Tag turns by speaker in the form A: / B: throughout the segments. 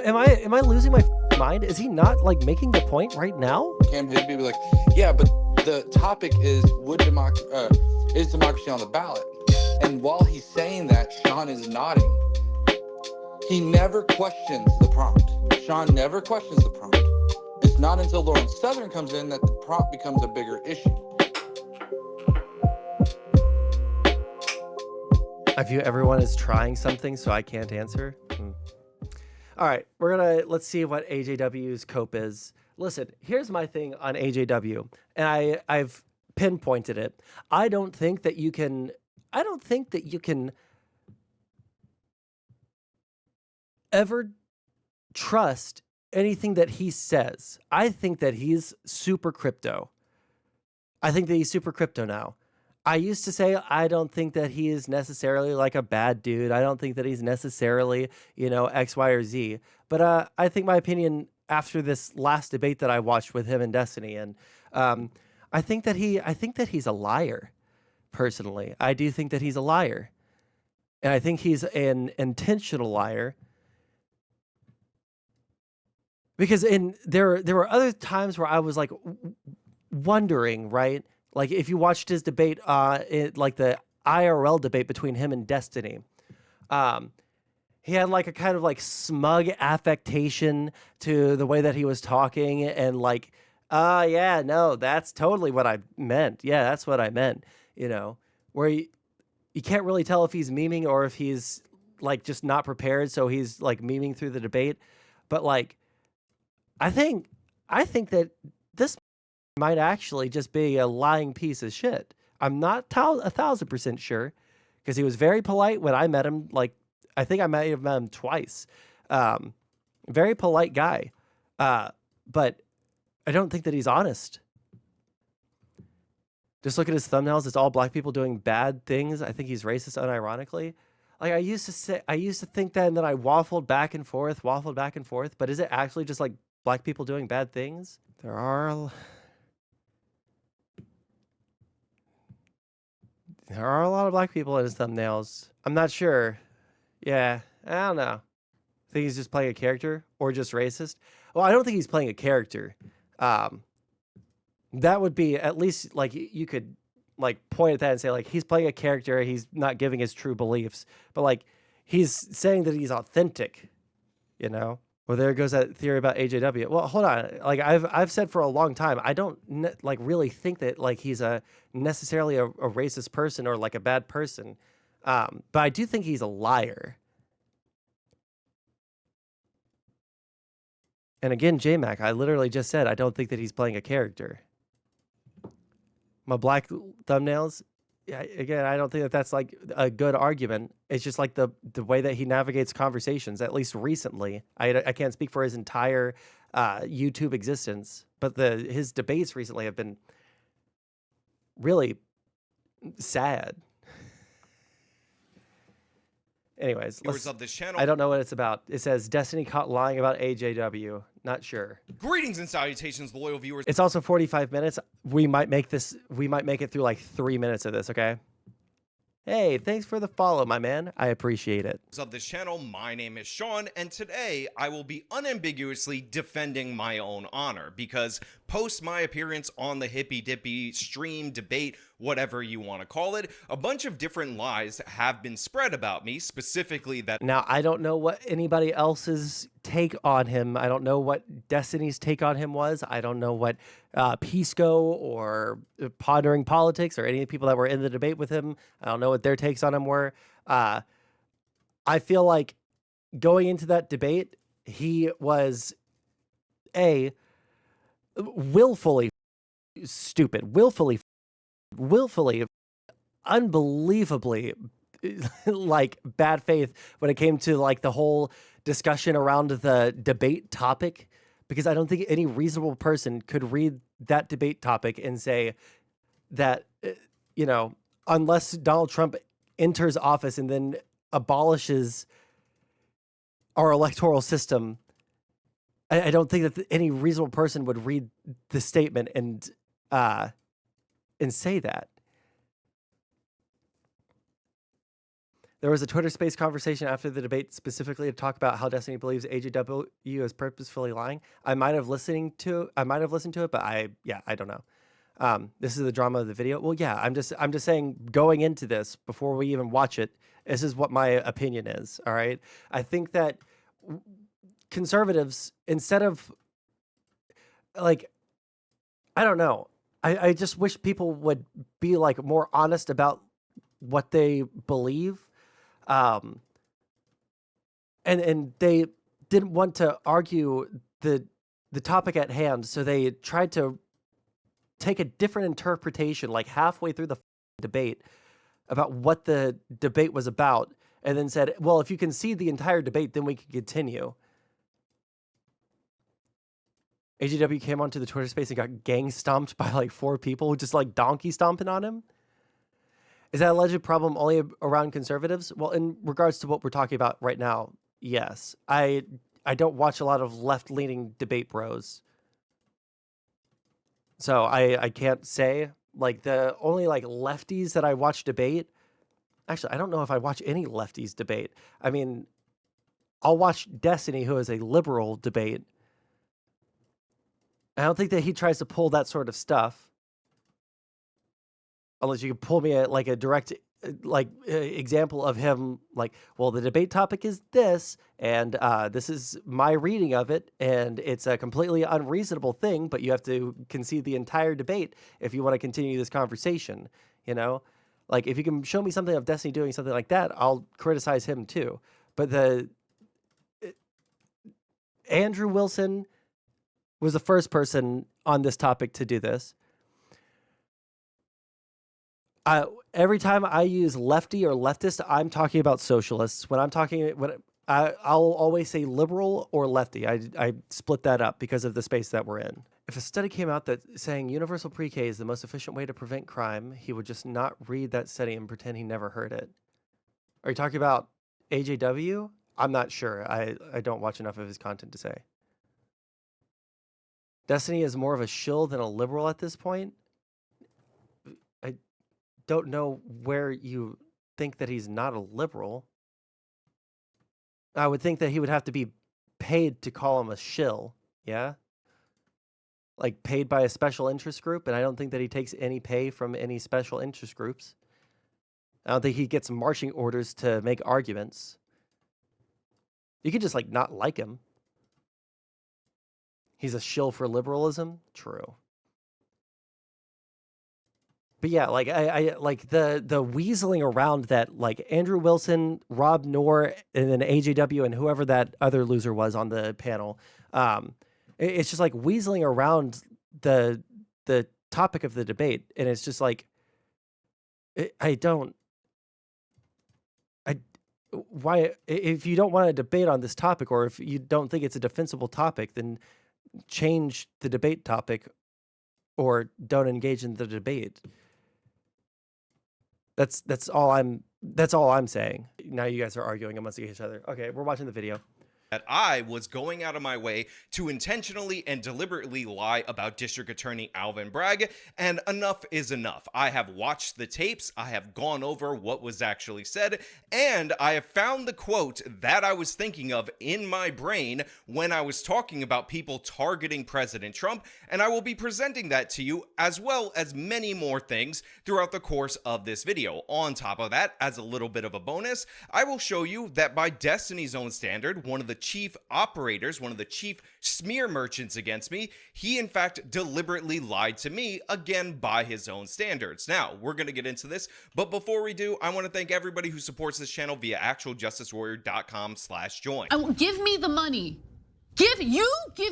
A: Am I losing my mind? Is he not like making the point right now?
B: Cam Hibby be like, yeah, but the topic is is democracy on the ballot? And while he's saying that, Sean is nodding. He never questions the prompt. Sean never questions the prompt. It's not until Lawrence Southern comes in that the prompt becomes a bigger issue.
A: I view everyone as trying something, so I can't answer. All right, let's see what AJW's cope is. Listen, here's my thing on AJW, and I've pinpointed it. I don't think that you can ever trust anything that he says. I think that he's super crypto. I think that he's super crypto now. I used to say I don't think that he is necessarily like a bad dude. I don't think that he's necessarily, X, Y, or Z. But I think my opinion after this last debate that I watched with him and Destiny, and I think that he's a liar. Personally, I do think that he's a liar, and I think he's an intentional liar. Because there were other times where I was like wondering, right? Like if you watched his debate, like the IRL debate between him and Destiny, he had like a kind of like smug affectation to the way that he was talking, and like, yeah, no, that's totally what I meant. Yeah, that's what I meant. Where you can't really tell if he's memeing or if he's like just not prepared, so he's like memeing through the debate. But like, I think that this might actually just be a lying piece of shit. I'm not 1,000% sure, because he was very polite when I met him. Like, I think I might have met him twice. Very polite guy. But I don't think that he's honest. Just look at his thumbnails. It's all black people doing bad things. I think he's racist unironically. Like I used to think that, and then I waffled back and forth. But is it actually just like black people doing bad things? There are a lot of black people in his thumbnails. I'm not sure. Yeah, I don't know. I think he's just playing a character or just racist. Well, I don't think he's playing a character. That would be at least like you could like point at that and say like he's playing a character. He's not giving his true beliefs, but like he's saying that he's authentic. Well, there goes that theory about AJW. Well, hold on. Like I've said for a long time, I don't like really think that like he's necessarily a racist person or like a bad person. But I do think he's a liar. And again, JMac, I literally just said I don't think that he's playing a character. My black thumbnails, yeah, again, I don't think that that's like a good argument. It's just like the way that he navigates conversations, at least recently. I can't speak for his entire YouTube existence, but his debates recently have been really sad. Anyways,
C: of this channel.
A: I don't know what it's about. It says Destiny caught lying about AJW. Not sure.
C: Greetings and salutations, loyal viewers.
A: It's also 45 minutes. We might make it through like 3 minutes of this, okay? Hey, thanks for the follow, my man. I appreciate it.
C: Of this channel, my name is Sean, and today I will be unambiguously defending my own honor, because post my appearance on the Hippy Dippy stream, debate, whatever you want to call it, a bunch of different lies have been spread about me, specifically that...
A: Now, I don't know what anybody else's take on him. I don't know what Destiny's take on him was. I don't know what Pisco or Pondering Politics or any of the people that were in the debate with him, I don't know what their takes on him were. I feel like going into that debate, he was willfully stupid, willfully, unbelievably like bad faith when it came to like the whole discussion around the debate topic, because I don't think any reasonable person could read that debate topic and say that, unless Donald Trump enters office and then abolishes our electoral system, I don't think that any reasonable person would read the statement and say that. There was a Twitter space conversation after the debate specifically to talk about how Destiny believes AJW is purposefully lying. I might have listened to it, but I don't know. This is the drama of the video. Well, yeah, I'm just saying, going into this before we even watch it, this is what my opinion is. All right. I think that conservatives, instead of like, I don't know. I just wish people would be like more honest about what they believe. And they didn't want to argue the topic at hand, so they tried to take a different interpretation, like halfway through the debate, about what the debate was about, and then said, well, if you can see the entire debate, then we can continue. AJW came onto the Twitter space and got gang stomped by like 4 people, just like donkey stomping on him. Is that alleged problem only around conservatives? Well, in regards to what we're talking about right now, yes. I don't watch a lot of left-leaning debate bros. So I can't say. Like, the only like lefties that I watch debate, actually, I don't know if I watch any lefties debate. I mean, I'll watch Destiny, who is a liberal, debate. I don't think that he tries to pull that sort of stuff. Unless you can pull me a direct example of him, like, well, the debate topic is this, and this is my reading of it, and it's a completely unreasonable thing, but you have to concede the entire debate if you want to continue this conversation, you know? Like, if you can show me something of Destiny doing something like that, I'll criticize him too. But Andrew Wilson was the first person on this topic to do this. Every time I use lefty or leftist, I'm talking about socialists. I'll always say liberal or lefty. I split that up because of the space that we're in. If a study came out that saying universal pre-K is the most efficient way to prevent crime, he would just not read that study and pretend he never heard it. Are you talking about AJW? I'm not sure. I don't watch enough of his content to say. Destiny is more of a shill than a liberal at this point. I don't know where you think that he's not a liberal. I would think that he would have to be paid to call him a shill, yeah? Like paid by a special interest group, and I don't think that he takes any pay from any special interest groups. I don't think he gets marching orders to make arguments. You could just like not like him. He's a shill for liberalism? True. But yeah, like I like the weaseling around that, like Andrew Wilson, Rob Noor, and then AJW and whoever that other loser was on the panel. It's just like weaseling around the topic of the debate, and it's just like why, if you don't want to debate on this topic, or if you don't think it's a defensible topic, then change the debate topic or don't engage in the debate. That's all I'm saying. Now you guys are arguing amongst each other. Okay, we're watching the video.
C: That I was going out of my way to intentionally and deliberately lie about District Attorney Alvin Bragg, and enough is enough. I have watched the tapes, I have gone over what was actually said, and I have found the quote that I was thinking of in my brain when I was talking about people targeting President Trump, and I will be presenting that to you, as well as many more things throughout the course of this video. On top of that, as a little bit of a bonus, I will show you that by Destiny's own standard, one of the chief operators, one of the chief smear merchants against me, he in fact deliberately lied to me, again by his own standards. Now, we're going to get into this, but before we do, I want to thank everybody who supports this channel via actualjusticewarrior.com/join.
D: Give me the money. Give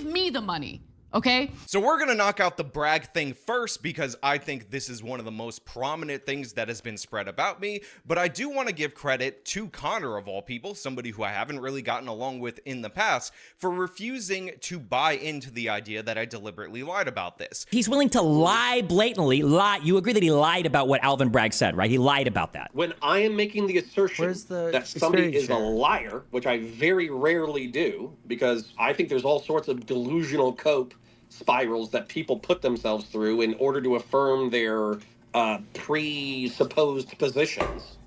D: me the money. Okay.
C: So we're going to knock out the Bragg thing first, because I think this is one of the most prominent things that has been spread about me. But I do want to give credit to Connor, of all people, somebody who I haven't really gotten along with in the past, for refusing to buy into the idea that I deliberately lied about this.
E: He's willing to lie blatantly. You agree that he lied about what Alvin Bragg said, right? He lied about that.
F: When I am making the assertion that somebody is a liar, which I very rarely do, because I think there's all sorts of delusional cope spirals that people put themselves through in order to affirm their presupposed positions.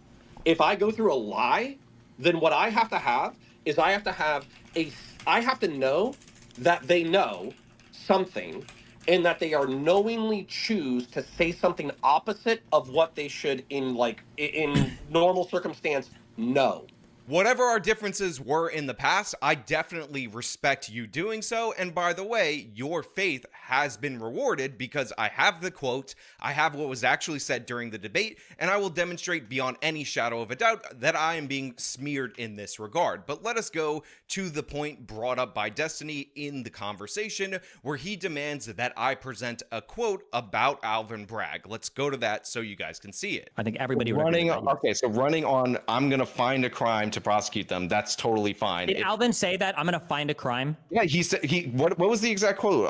F: If I go through a lie, then what I have to have is I have to know that they know something and that they are knowingly choose to say something opposite of what they should in normal circumstance know.
C: Whatever our differences were in the past, I definitely respect you doing so. And by the way, your faith has been rewarded because I have the quote, I have what was actually said during the debate, and I will demonstrate beyond any shadow of a doubt that I am being smeared in this regard. But let us go to the point brought up by Destiny in the conversation where he demands that I present a quote about Alvin Bragg. Let's go to that so you guys can see it.
E: I think everybody would
G: running.
E: agree with that.
G: Okay, so running on, I'm gonna find a crime to prosecute them. That's totally fine.
E: Did Alvin say that? I'm gonna find a crime.
G: Yeah, he said what was the exact quote?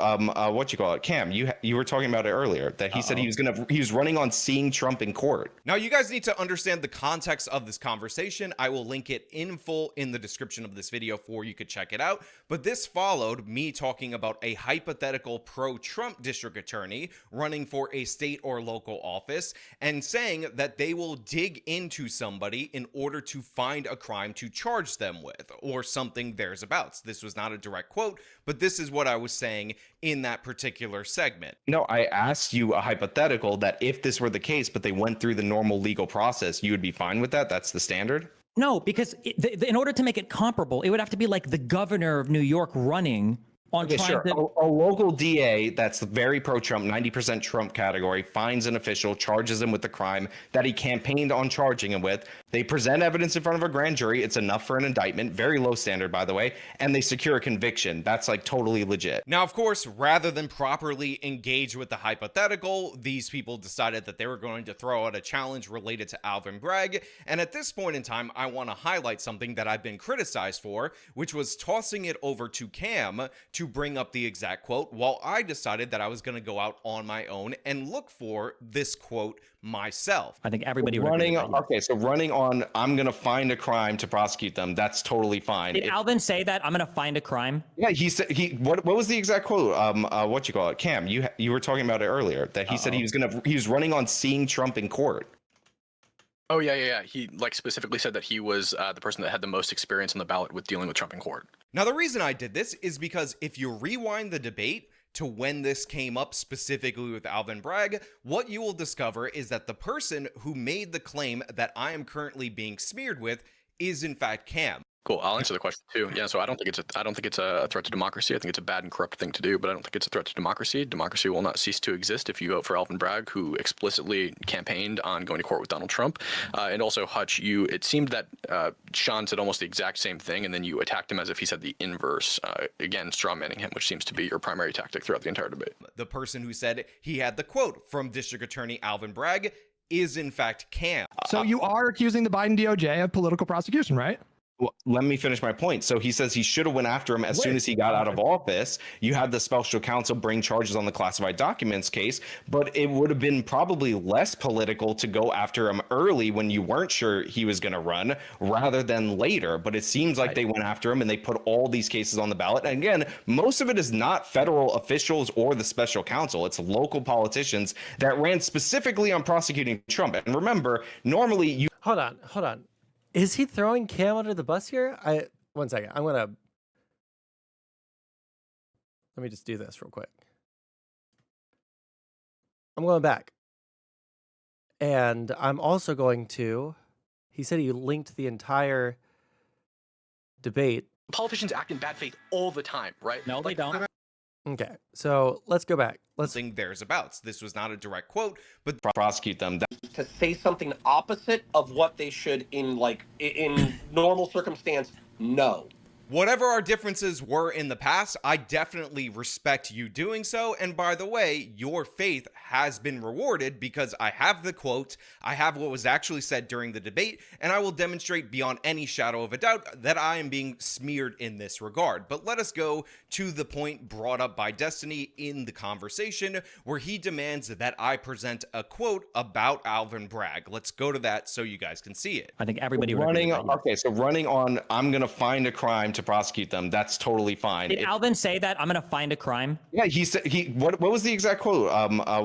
G: What you call it? Cam, you were talking about it earlier that he said he was running on seeing Trump in court.
C: Now you guys need to understand the context of this conversation. I will link it in full in the description of this video for you could check it out. But this followed me talking about a hypothetical pro-Trump district attorney running for a state or local office and saying that they will dig into somebody in order to find a crime to charge them with or something thereabouts. This was not a direct quote, but this is what I was saying in that particular segment.
G: No, I asked you a hypothetical that if this were the case, but they went through the normal legal process, you would be fine with that? That's the standard?
E: No, because in order to make it comparable, it would have to be like the governor of New York running on trying to...
G: A local DA that's very pro-Trump, 90% Trump category, finds an official, charges him with the crime that he campaigned on charging him with. They present evidence in front of a grand jury. It's enough for an indictment. Very low standard, by the way. And they secure a conviction. That's like totally legit.
C: Now, of course, rather than properly engage with the hypothetical, these people decided that they were going to throw out a challenge related to Alvin Bragg. And at this point in time, I want to highlight something that I've been criticized for, which was tossing it over to Cam to bring up the exact quote, while I decided that I was going to go out on my own and look for this quote myself.
E: I think everybody would
G: running.
E: agree with that.
G: Okay, so running on, I'm going to find a crime to prosecute them. That's totally fine.
E: Did Alvin say that? I'm going to find a crime.
G: Yeah, he said what was the exact quote? What you call it? Cam, you were talking about it earlier that he said he was running on seeing Trump in court.
H: Oh yeah. He specifically said that he was the person that had the most experience on the ballot with dealing with Trump in court.
C: Now, the reason I did this is because if you rewind the debate to when this came up specifically with Alvin Bragg, what you will discover is that the person who made the claim that I am currently being smeared with is in fact Cam.
H: Cool. I'll answer the question too. Yeah. So I don't think it's a threat to democracy. I think it's a bad and corrupt thing to do, but I don't think it's a threat to democracy. Democracy will not cease to exist if you vote for Alvin Bragg, who explicitly campaigned on going to court with Donald Trump. And also, Hutch, it seemed that Sean said almost the exact same thing, and then you attacked him as if he said the inverse. Again, strawmanning him, which seems to be your primary tactic throughout the entire debate.
C: The person who said he had the quote from District Attorney Alvin Bragg is in fact Cam.
I: So you are accusing the Biden DOJ of political prosecution, right?
G: Well, let me finish my point. So he says he should have went after him as soon as he got out of office. You had the special counsel bring charges on the classified documents case, but it would have been probably less political to go after him early when you weren't sure he was going to run rather than later. But it seems like they went after him and they put all these cases on the ballot. And again, most of it is not federal officials or the special counsel. It's local politicians that ran specifically on prosecuting Trump. And remember, normally you...
A: Hold on. Is he throwing Cam under the bus here? One second. Let me just do this real quick. I'm going back. And I'm also going to, he said he linked the entire debate.
F: Politicians act in bad faith all the time, right?
E: No, they don't.
A: Okay, so let's go back.
C: Thereabouts. This was not a direct quote, but
G: prosecute them.
F: To say something opposite of what they should in normal circumstance know.
C: Whatever our differences were in the past, I definitely respect you doing so. And by the way, your faith has been rewarded because I have the quote, I have what was actually said during the debate, and I will demonstrate beyond any shadow of a doubt that I am being smeared in this regard. But let us go to the point brought up by Destiny in the conversation where he demands that I present a quote about Alvin Bragg. Let's go to that so you guys can see it.
E: I think everybody would
G: running.
E: agree with that.
G: Okay, so running on, I'm going to find a crime to to prosecute them, that's totally fine.
E: Did Alvin say that I'm gonna find a crime?
G: Yeah, he said what was the exact quote?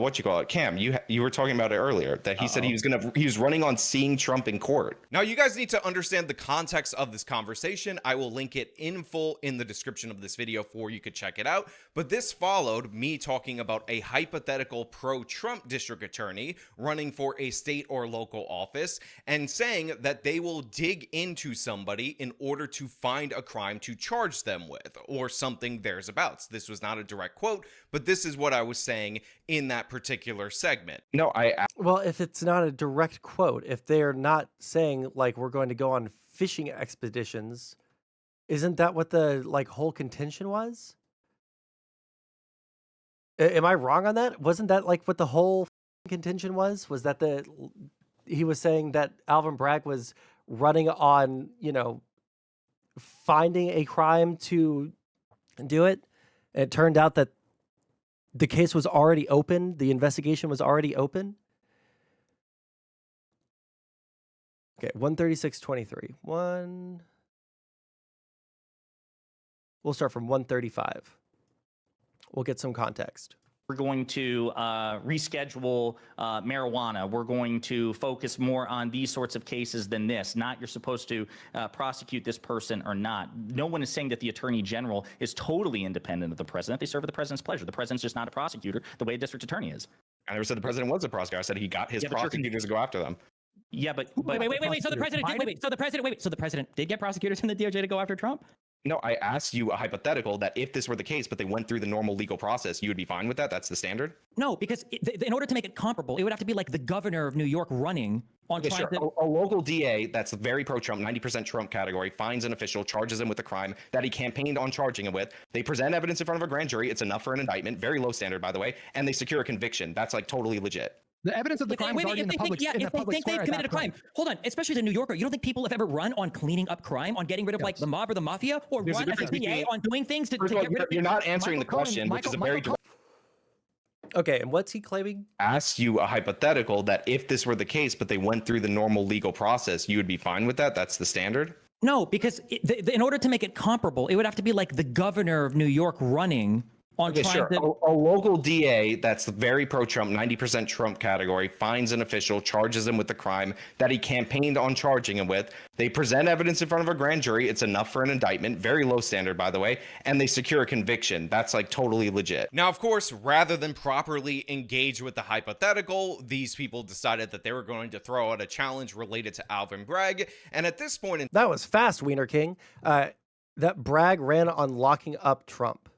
G: What you call it? Cam, you were talking about it earlier, that he said he was running on seeing Trump in court.
C: Now, you guys need to understand the context of this conversation. I will link it in full in the description of this video for you could check it out. But this followed me talking about a hypothetical pro-Trump district attorney running for a state or local office and saying that they will dig into somebody in order to find a crime to charge them with or something thereabouts. This was not a direct quote, but this is what I was saying in that particular segment.
G: No,
A: Well, if it's not a direct quote, if they're not saying like we're going to go on fishing expeditions, isn't that what the like whole contention was? Am I wrong on that? Wasn't that like what the whole contention was? Was that he was saying that Alvin Bragg was running on, finding a crime to do it? And it turned out that the case was already open. The investigation was already open. Okay, 136.23. We'll start from 135. We'll get some context.
J: We're going to reschedule marijuana. We're going to focus more on these sorts of cases than this. Not you're supposed to prosecute this person or not. No one is saying that the attorney general is totally independent of the president. They serve at the president's pleasure. The president's just not a prosecutor the way a district attorney is.
G: I never said the president was a prosecutor. I said he got his prosecutors to go after them.
J: Yeah, but
E: Wait. So the president did get prosecutors in the DOJ to go after Trump?
G: No, I asked you a hypothetical that if this were the case, but they went through the normal legal process, you would be fine with that? That's the standard?
E: No, because in order to make it comparable, it would have to be like the governor of New York running on trying to...
G: A local DA that's very pro-Trump, 90% Trump category, finds an official, charges him with a crime that he campaigned on charging him with. They present evidence in front of a grand jury. It's enough for an indictment. Very low standard, by the way. And they secure a conviction. That's like totally legit.
I: The evidence of the crime is already in the public
E: if they think they've committed a crime. Hold on, especially as a New Yorker, you don't think people have ever run on cleaning up crime, on getting rid of like the mob or the mafia, or run as a DA on doing things to get rid of...
G: You're not answering the question, which is a very direct...
A: Okay, and what's he claiming?
G: Asked you a hypothetical that if this were the case, but they went through the normal legal process, you would be fine with that? That's the standard?
E: No, because in order to make it comparable, it would have to be like the governor of New York running on trying to...
G: A local DA that's very pro-Trump, 90% Trump category, finds an official, charges him with the crime that he campaigned on charging him with. They present evidence in front of a grand jury. It's enough for an indictment. Very low standard, by the way. And they secure a conviction. That's like totally legit.
C: Now, of course, rather than properly engage with the hypothetical, these people decided that they were going to throw out a challenge related to Alvin Bragg. And at this point...
A: That was fast, Wiener King. That Bragg ran on locking up Trump.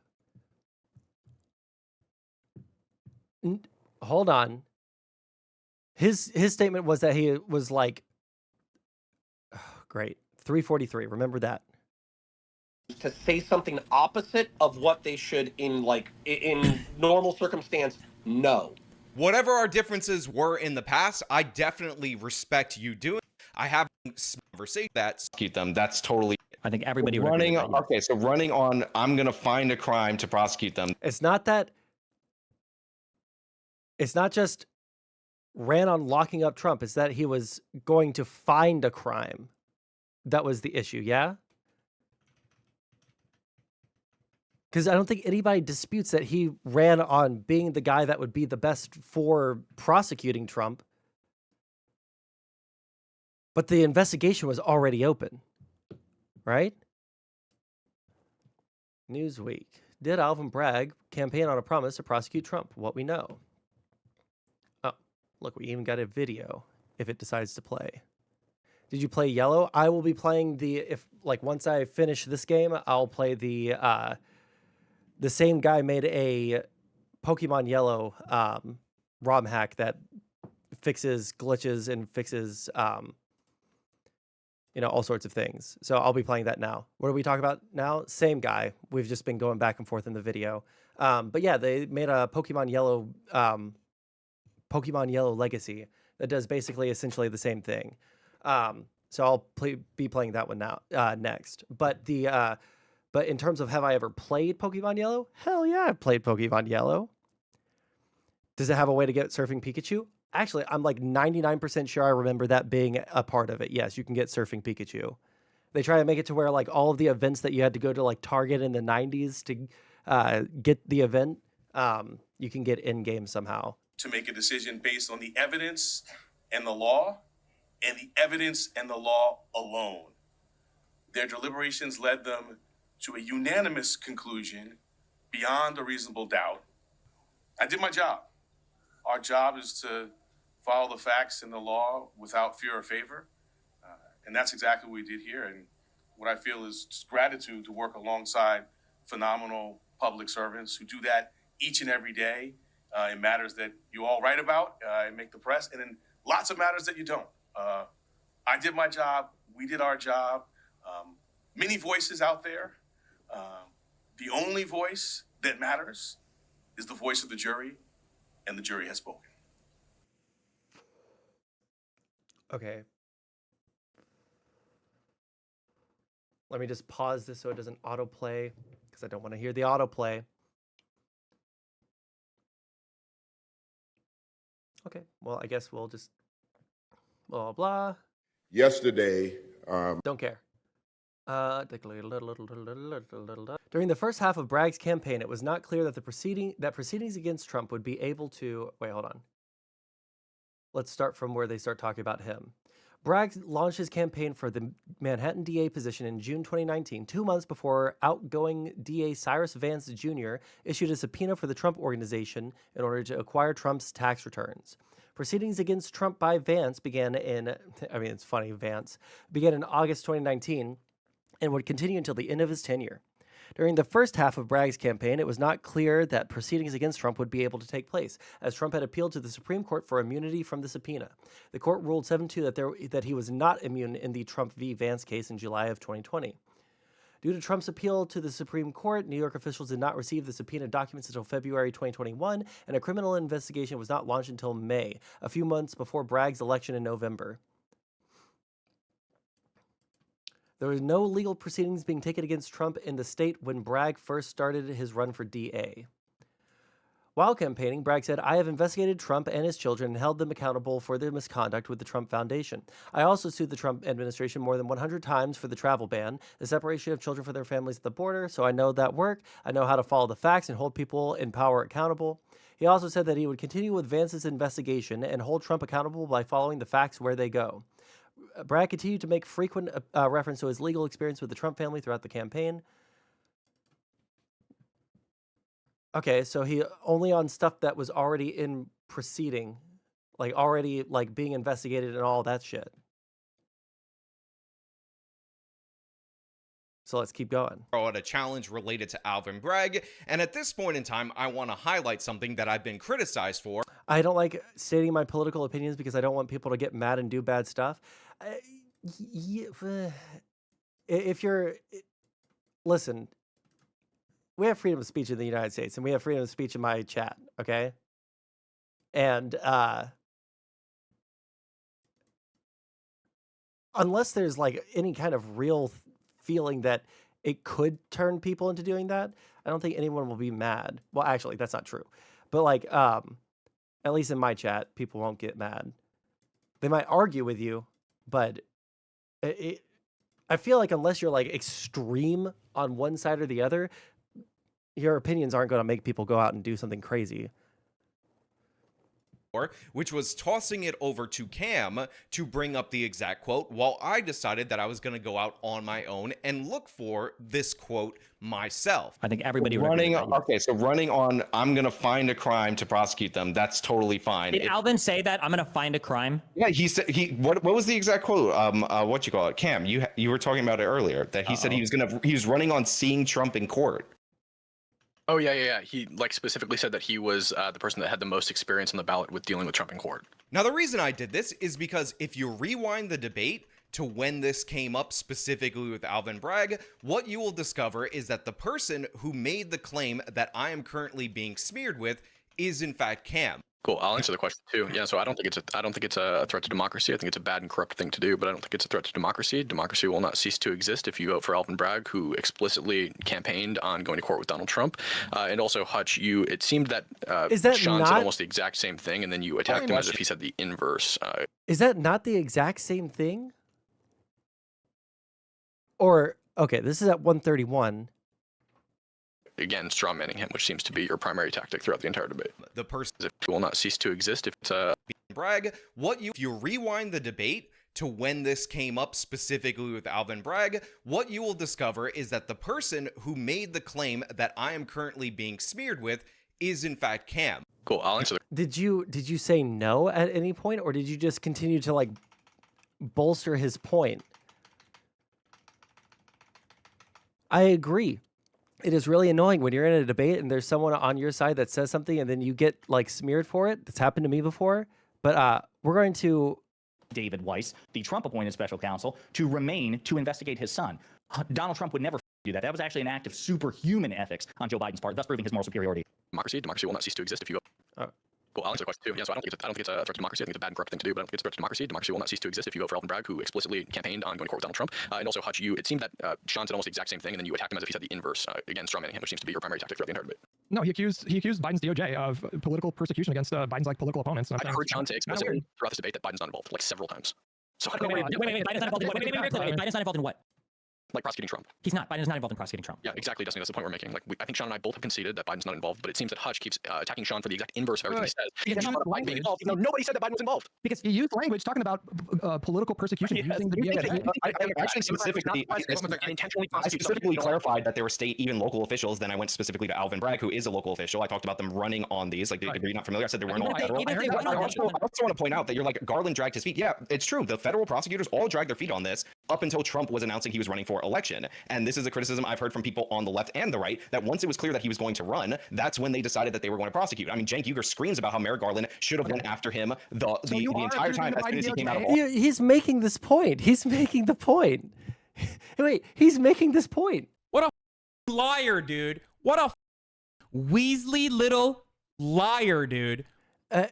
A: Hold on. His statement was that he was like, great, 343. Remember that.
F: To say something opposite of what they should in normal circumstance, no.
C: Whatever our differences were in the past, I definitely respect you doing. I have conversation that
G: keep them. That's totally...
E: I think everybody would
G: running.
E: Agree with that,
G: okay, so running on, I'm gonna find a crime to prosecute them.
A: It's not that. It's not just ran on locking up Trump. It's that he was going to find a crime. That was the issue, yeah? Because I don't think anybody disputes that he ran on being the guy that would be the best for prosecuting Trump. But the investigation was already open, right? Newsweek. Did Alvin Bragg campaign on a promise to prosecute Trump? What we know. Look, we even got a video if it decides to play. Did you play Yellow? I will be playing once I finish this game, I'll play the same guy made a Pokemon Yellow ROM hack that fixes glitches and fixes all sorts of things. So I'll be playing that now. What are we talking about now? Same guy. We've just been going back and forth in the video. But yeah, they made a Pokemon Yellow Legacy that does basically essentially the same thing. So I'll be playing that one now next. But but in terms of have I ever played Pokemon Yellow? Hell yeah, I've played Pokemon Yellow. Does it have a way to get Surfing Pikachu? Actually, I'm like 99% sure I remember that being a part of it. Yes, you can get Surfing Pikachu. They try to make it to where like all of the events that you had to go to like Target in the 90s to get the event, you can get in game somehow.
K: To make a decision based on the evidence and the law, and the evidence and the law alone. Their deliberations led them to a unanimous conclusion beyond a reasonable doubt. I did my job. Our job is to follow the facts and the law without fear or favor. And that's exactly what we did here. And what I feel is just gratitude to work alongside phenomenal public servants who do that each and every day in matters that you all write about and make the press, and in lots of matters that you don't. I did my job. We did our job. Many voices out there. The only voice that matters is the voice of the jury, and the jury has spoken.
A: Okay. Let me just pause this so it doesn't autoplay, because I don't want to hear the autoplay. Okay, well, I guess we'll just blah, blah.
L: Yesterday,
A: Don't care. During the first half of Bragg's campaign, it was not clear that proceedings against Trump would be able to... Wait, hold on. Let's start from where they start talking about him. Bragg launched his campaign for the Manhattan DA position in June 2019, 2 months before outgoing DA Cyrus Vance Jr. issued a subpoena for the Trump Organization in order to acquire Trump's tax returns. Proceedings against Trump by Vance began in, it's funny, Vance, began in August 2019 and would continue until the end of his tenure. During the first half of Bragg's campaign, it was not clear that proceedings against Trump would be able to take place, as Trump had appealed to the Supreme Court for immunity from the subpoena. The court ruled 7-2 that he was not immune in the Trump v. Vance case in July of 2020. Due to Trump's appeal to the Supreme Court, New York officials did not receive the subpoena documents until February 2021, and a criminal investigation was not launched until May, a few months before Bragg's election in November. There were no legal proceedings being taken against Trump in the state when Bragg first started his run for DA. While campaigning, Bragg said, "I have investigated Trump and his children and held them accountable for their misconduct with the Trump Foundation. I also sued the Trump administration more than 100 times for the travel ban, the separation of children from their families at the border, so I know that work. I know how to follow the facts and hold people in power accountable." He also said that he would continue with Vance's investigation and hold Trump accountable by following the facts where they go. Bragg continued to make frequent reference to his legal experience with the Trump family throughout the campaign. Okay, so he only on stuff that was already in proceeding, like already like being investigated and all that shit. So let's keep going.
C: At a challenge related to Alvin Bragg, and at this point in time, I want to highlight something that I've been criticized for.
A: I don't like stating my political opinions because I don't want people to get mad and do bad stuff. If you're... Listen, we have freedom of speech in the United States, and we have freedom of speech in my chat, okay? And unless there's like any kind of real feeling that it could turn people into doing that, I don't think anyone will be mad. Well, actually, that's not true. But like, at least in my chat, people won't get mad. They might argue with you, but I feel like unless you're like extreme on one side or the other, your opinions aren't going to make people go out and do something crazy.
C: Which was tossing it over to Cam to bring up the exact quote, while I decided that I was going to go out on my own and look for this quote myself.
E: I think everybody would
G: running.
E: agree with that,
G: Okay, so running on, I'm going to find a crime to prosecute them. That's totally fine.
E: Did Alvin say that? I'm going to find a crime.
G: Yeah, he said What was the exact quote? What you call it, Cam? You were talking about it earlier that he said he was running on seeing Trump in court.
H: Oh, yeah. He specifically said that he was the person that had the most experience on the ballot with dealing with Trump in court.
C: Now, the reason I did this is because if you rewind the debate to when this came up specifically with Alvin Bragg, what you will discover is that the person who made the claim that I am currently being smeared with is in fact Cam.
H: Cool. I'll answer the question too. Yeah. So I don't think it's a threat to democracy. I think it's a bad and corrupt thing to do, but I don't think it's a threat to democracy. Democracy will not cease to exist if you vote for Alvin Bragg, who explicitly campaigned on going to court with Donald Trump. And also, Hutch, it seemed that, Sean said almost the exact same thing, and then you attacked him as if he said the inverse.
A: Is that not the exact same thing? Or, okay, this is at 131.
H: Again, strawmanning him, which seems to be your primary tactic throughout the entire debate.
C: The person
H: Will not cease to exist if it's
C: Bragg, if you rewind the debate to when this came up specifically with Alvin Bragg, what you will discover is that the person who made the claim that I am currently being smeared with is in fact Cam.
H: Cool, I'll answer the
A: Did you say no at any point, or did you just continue to like bolster his point? I agree. It is really annoying when you're in a debate and there's someone on your side that says something and then you get like smeared for it. That's happened to me before. But we're going to
J: David Weiss, the Trump-appointed special counsel, to remain to investigate his son. Donald Trump would never do that. That was actually an act of superhuman ethics on Joe Biden's part, thus proving his moral superiority.
H: democracy. Democracy will not cease to exist if you vote. Cool, I'll answer the question too. Yeah, so I don't think it's a threat to democracy. I think it's a bad and corrupt thing to do, but I don't think it's a threat to democracy. Democracy will not cease to exist if you vote for Alvin Bragg, who explicitly campaigned on going to court with Donald Trump. And also, Hutch, it seemed that Sean said almost the exact same thing, and then you attacked him as if he said the inverse. Again, strawmanning him, which seems to be your primary tactic throughout the entire debate.
I: No, he accused Biden's DOJ of political persecution against Biden's like political opponents.
H: I've heard Sean say explicitly throughout this debate that Biden's not involved, like several times. So
E: Wait, Biden's not involved in what? Biden's not involved in what?
H: like prosecuting Trump.
E: He's not. Biden's not involved in prosecuting Trump.
H: Yeah, exactly, Destiny. That's the point we're making. Like, I think Sean and I both have conceded that Biden's not involved, but it seems that Hutch keeps attacking Sean for the exact inverse of everything he says. Biden being involved, even though nobody said that Biden was involved.
I: Because he used language talking about political persecution using the DOJ.
G: I actually specifically clarified that there were state, even local officials. Then I went specifically to Alvin Bragg, who is a local official. I talked about them running on these. Like, you're not familiar. I said they weren't all federal. I also want to point out that you're like, Garland dragged his feet. Yeah, it's true. The federal prosecutors all dragged their feet on this up until Trump was announcing he was running for election. And this is a criticism I've heard from people on the left and the right, that once it was clear that he was going to run, that's when they decided that they were going to prosecute. I mean, Cenk Uygur screams about how Merrick Garland should have went after him the entire time as soon as he came out of office.
A: He's making this point. He's making the point. Wait, he's making this point.
L: What a liar, dude. What a Weasley little liar, dude.
A: Am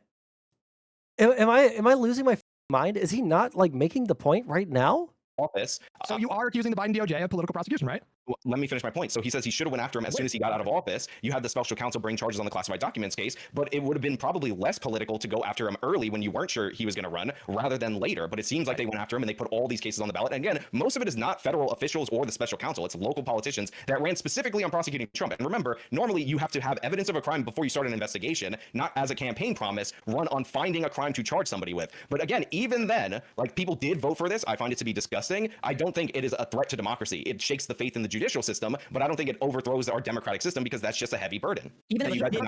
A: I losing my mind? Is he not like making the point right now?
G: Office.
I: So you are accusing the Biden DOJ of political prosecution, right?
G: Let me finish my point. So he says he should have went after him as soon as he got out of office. You had the special counsel bring charges on the classified documents case, but it would have been probably less political to go after him early when you weren't sure he was going to run rather than later. But it seems like they went after him and they put all these cases on the ballot. And again, most of it is not federal officials or the special counsel. It's local politicians that ran specifically on prosecuting Trump. And remember, normally you have to have evidence of a crime before you start an investigation, not as a campaign promise, run on finding a crime to charge somebody with. But again, even then, like, people did vote for this. I find it to be disgusting. I don't think it is a threat to democracy. It shakes the faith in the judicial system, but I don't think it overthrows our democratic system because that's just a heavy burden.
I: Even touching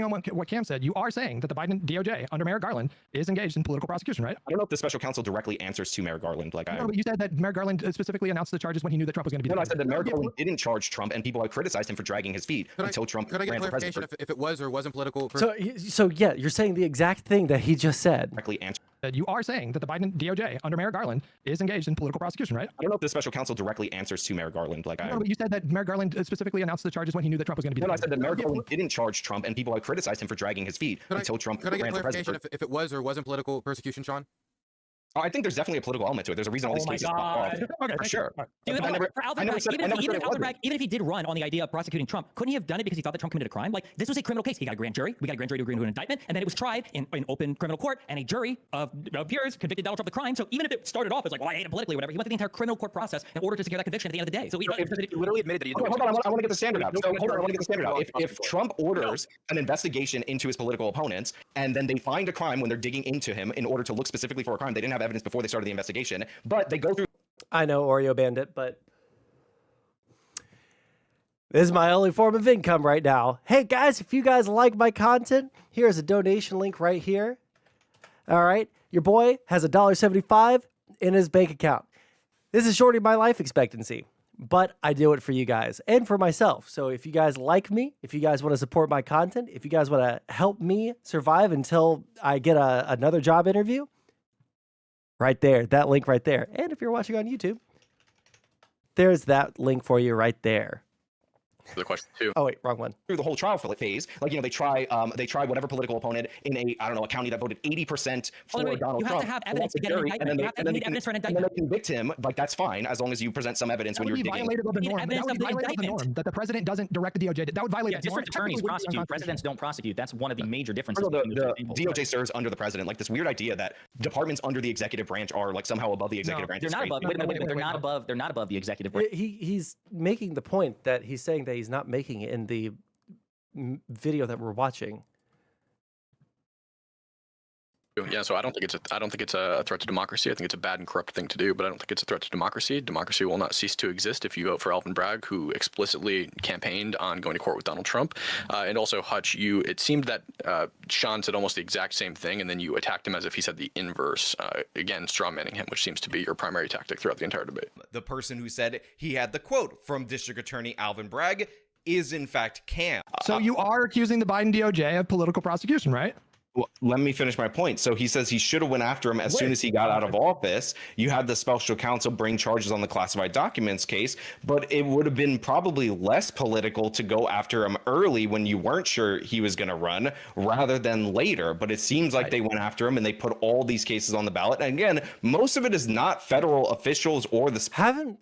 I: on what Cam said, you are saying that the Biden DOJ under Merrick Garland is engaged in political prosecution, right?
G: I don't know if the special counsel directly answers to Merrick Garland. Like,
I: no, but you said that Merrick Garland specifically announced the charges when he knew that Trump was going to be.
G: No, I said that Merrick Garland didn't charge Trump, and people have criticized him for dragging his feet until Trump ran for president.
M: Could I get clarification if it was or wasn't political?
A: So yeah, you're saying the exact thing that he just said.
G: Directly answer.
I: You are saying that the Biden DOJ under Merrick Garland is engaged in political prosecution, right?
G: I don't know if the special counsel directly answers to Merrick Garland. Like,
I: no, but you said that Merrick Garland specifically announced the charges when he knew that Trump was going to be.
G: No, I said that Merrick Garland didn't charge Trump, and people have criticized him for dragging his feet until Trump ran for president. Could I get clarification
M: if it was or wasn't political persecution, Sean?
G: I think there's definitely a political element to it. There's a reason all these cases pop off.
E: Okay,
G: for sure.
E: Dude, for Alvin Bragg, even if he did run on the idea of prosecuting Trump, couldn't he have done it because he thought that Trump committed a crime? Like, this was a criminal case. He got a grand jury. We got a grand jury to agree to an indictment, and then it was tried in open criminal court, and a jury of peers convicted Donald Trump of the crime. So even if it started off as like, well, I hate him politically or whatever, he went through the entire criminal court process in order to secure that conviction at the end of the day. So he
H: literally admitted that he didn't.
G: Hold on, I want to get the standard out. So hold on, I want to get the standard out. If Trump orders an investigation into his political opponents, and then they find a crime when they're digging into him in order to look specifically for a crime, they didn't have evidence before they started the investigation, but they go through.
A: I know, Oreo Bandit, but this is my only form of income right now. Hey guys, if you guys like my content, here's a donation link right here. All right, your boy has $1.75 in his bank account. This is shorting my life expectancy, but I do it for you guys and for myself. So if you guys like me, if you guys want to support my content, if you guys want to help me survive until I get another job interview, right there, that link right there. And if you're watching on YouTube, there's that link for you right there.
H: The question too.
A: Oh wait, wrong one.
G: Through the whole trial phase, like, you know, they try whatever political opponent in a, I don't know, a county that voted 80% for Donald
E: you
G: Trump.
E: have to have evidence to get an indictment. You need evidence for an
G: and then
E: indictment.
G: they convict him. Like, that's fine as long as you present some evidence when you're digging.
I: Violated of the
E: You need
I: norm.
E: evidence
I: That would
E: of
I: be
E: the
I: violated of the
E: indictment.
I: norm that the president doesn't direct the DOJ. That would violate
E: Yeah,
I: the norm.
E: district attorneys
I: Technically, would be
E: prosecute.
I: unconstitutional.
E: Presidents don't prosecute. That's one of the major differences.
G: The
E: between the two people.
G: DOJ serves under the president. Like, this weird idea that departments under the executive branch are like somehow above the executive branch.
E: They're
G: is
E: not
G: crazy.
E: above. Wait a minute. They're not above. They're not above the executive branch.
A: He's making the point that he's saying that he's not making it in the video that we're watching.
H: Yeah, so I don't think it's a threat to democracy. I think it's a bad and corrupt thing to do, but I don't think it's a threat to democracy. Democracy will not cease to exist if you vote for Alvin Bragg, who explicitly campaigned on going to court with Donald Trump. And also, Hutch, it seemed that Sean said almost the exact same thing, and then you attacked him as if he said the inverse. Again, strawmanning him, which seems to be your primary tactic throughout the entire debate.
C: The person who said he had the quote from District Attorney Alvin Bragg is in fact Cam.
I: So you are accusing the Biden DOJ of political prosecution, right?
G: Well, let me finish my point. So he says he should have went after him as soon as he got out of office. You had the special counsel bring charges on the classified documents case, but it would have been probably less political to go after him early when you weren't sure he was going to run rather than later. But it seems like they went after him and they put all these cases on the ballot. And again, most of it is not federal officials or the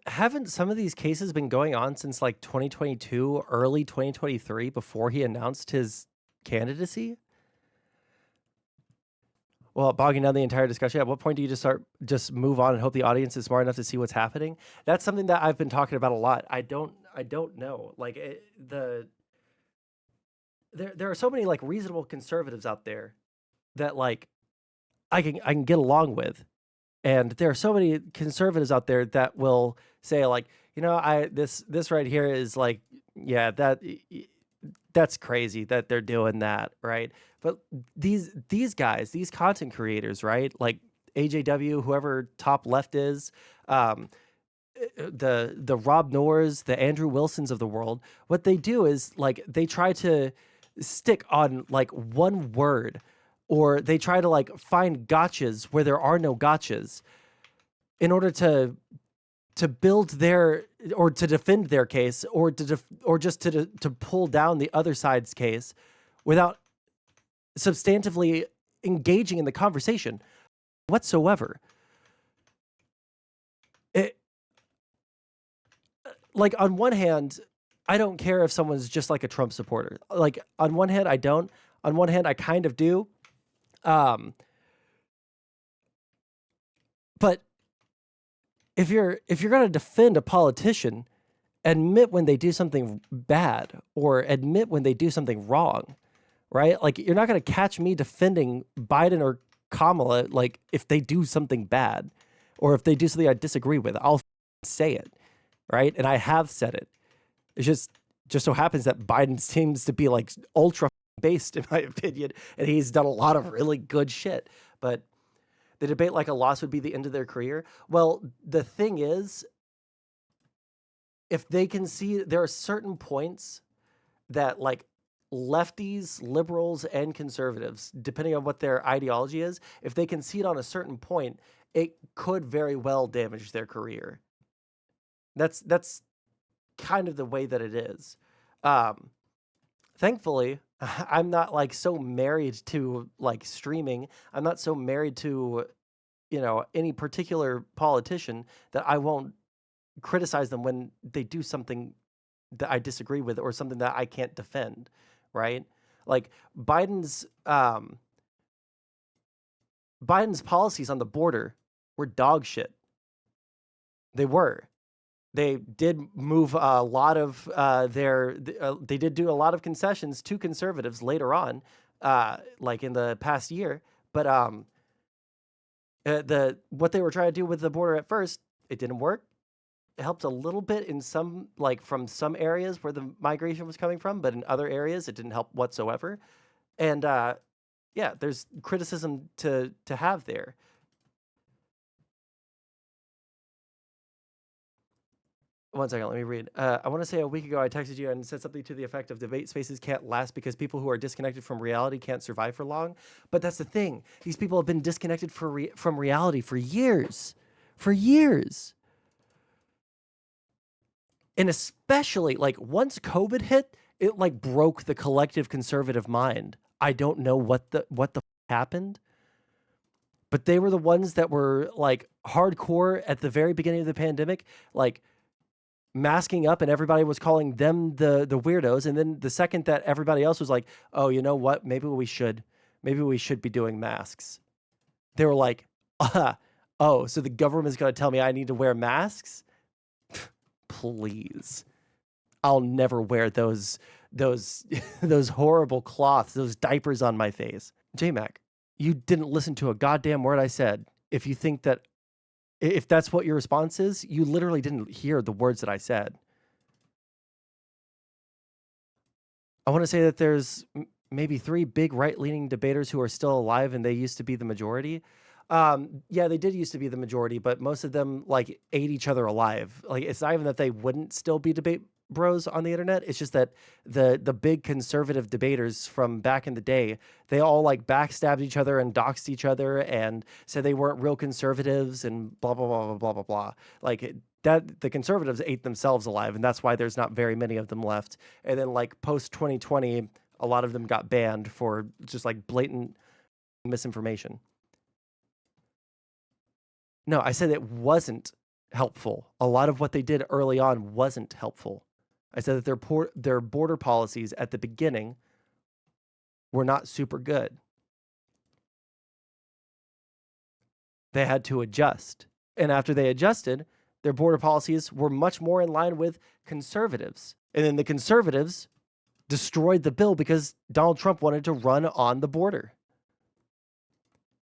A: haven't some of these cases been going on since like 2022, early 2023, before he announced his candidacy? Well, bogging down the entire discussion, at what point do you just move on and hope the audience is smart enough to see what's happening? That's something that I've been talking about a lot. I don't know. Like there are so many like reasonable conservatives out there that like I can get along with, and there are so many conservatives out there that will say like, you know, this right here is like, yeah, that's crazy that they're doing that, right? But these guys, these content creators, right? Like AJW, whoever top left is, the Rob Noors, the Andrew Wilsons of the world, what they do is like they try to stick on like one word, or they try to like find gotchas where there are no gotchas in order to build their, or to defend their case, or just to pull down the other side's case without substantively engaging in the conversation whatsoever. Like, on one hand, I don't care if someone's just like a Trump supporter. Like, on one hand, I don't. On one hand, I kind of do. But if you're going to defend a politician, admit when they do something bad or admit when they do something wrong, right? Like, you're not going to catch me defending Biden or Kamala, like, if they do something bad or if they do something I disagree with. I'll say it, right? And I have said it. It's just so happens that Biden seems to be like ultra based, in my opinion, and he's done a lot of really good shit. But the debate like a loss would be the end of their career. Well, the thing is, if they can see, there are certain points that like lefties, liberals, and conservatives, depending on what their ideology is, if they concede on a certain point, it could very well damage their career. That's kind of the way that it is. Thankfully, I'm not like so married to like streaming. I'm not so married to, you know, any particular politician that I won't criticize them when they do something that I disagree with or something that I can't defend, right? Like Biden's policies on the border were dog shit. They were. They did move a lot of they did do a lot of concessions to conservatives later on, like in the past year. But what they were trying to do with the border at first, it didn't work. It helped a little bit in some, like from some areas where the migration was coming from, but in other areas it didn't help whatsoever. And yeah, there's criticism to have there. One second, let me read. I want to say a week ago I texted you and said something to the effect of debate spaces can't last because people who are disconnected from reality can't survive for long. But that's the thing. These people have been disconnected from reality for years. For years. And especially like once COVID hit, it like broke the collective conservative mind. I don't know what the happened, but they were the ones that were like hardcore at the very beginning of the pandemic, like masking up, and everybody was calling them the weirdos. And then the second that everybody else was like, oh, you know what? Maybe we should be doing masks. They were like, oh, so the government's going to tell me I need to wear masks? Please. I'll never wear those horrible cloths, those diapers on my face. J-Mac, you didn't listen to a goddamn word I said. If you think that, if that's what your response is, you literally didn't hear the words that I said. I want to say that there's maybe 3 big right-leaning debaters who are still alive, and they used to be the majority. Yeah, they did used to be the majority, but most of them like ate each other alive. Like, it's not even that they wouldn't still be debate bros on the internet. It's just that the big conservative debaters from back in the day, they all like backstabbed each other and doxed each other and said they weren't real conservatives and blah, blah, blah, blah, blah, blah, blah. Like that, the conservatives ate themselves alive, and that's why there's not very many of them left. And then like post 2020, a lot of them got banned for just like blatant misinformation. No, I said it wasn't helpful. A lot of what they did early on wasn't helpful. I said that their border policies at the beginning were not super good. They had to adjust. And after they adjusted, their border policies were much more in line with conservatives. And then the conservatives destroyed the bill because Donald Trump wanted to run on the border.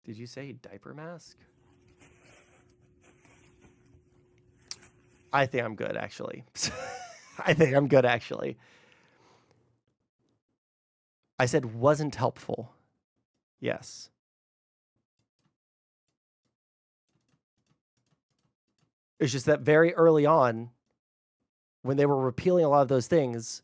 A: Did you say diaper mask? I think I'm good, actually. I think I'm good, actually. I said wasn't helpful. Yes. It's just that very early on, when they were repealing a lot of those things,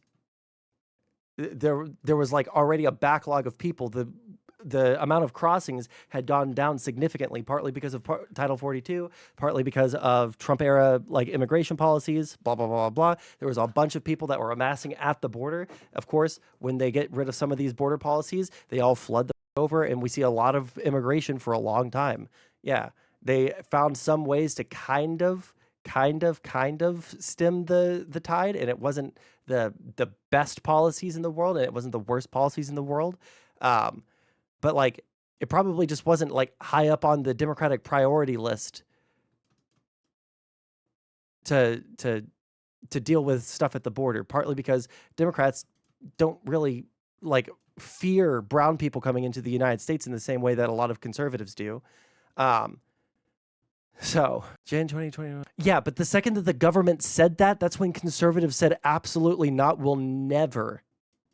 A: there was like already a backlog of people. The amount of crossings had gone down significantly, partly because of Title 42, partly because of Trump era like immigration policies, blah, blah, blah, blah. There was a bunch of people that were amassing at the border. Of course, when they get rid of some of these border policies, they all flood over, and we see a lot of immigration for a long time. Yeah, they found some ways to kind of stem the tide, and it wasn't the best policies in the world, and it wasn't the worst policies in the world. But like, it probably just wasn't like high up on the Democratic priority list to deal with stuff at the border, partly because Democrats don't really like fear brown people coming into the United States in the same way that a lot of conservatives do. So Jan 2021. Yeah, but the second that the government said that, that's when conservatives said absolutely not. We'll never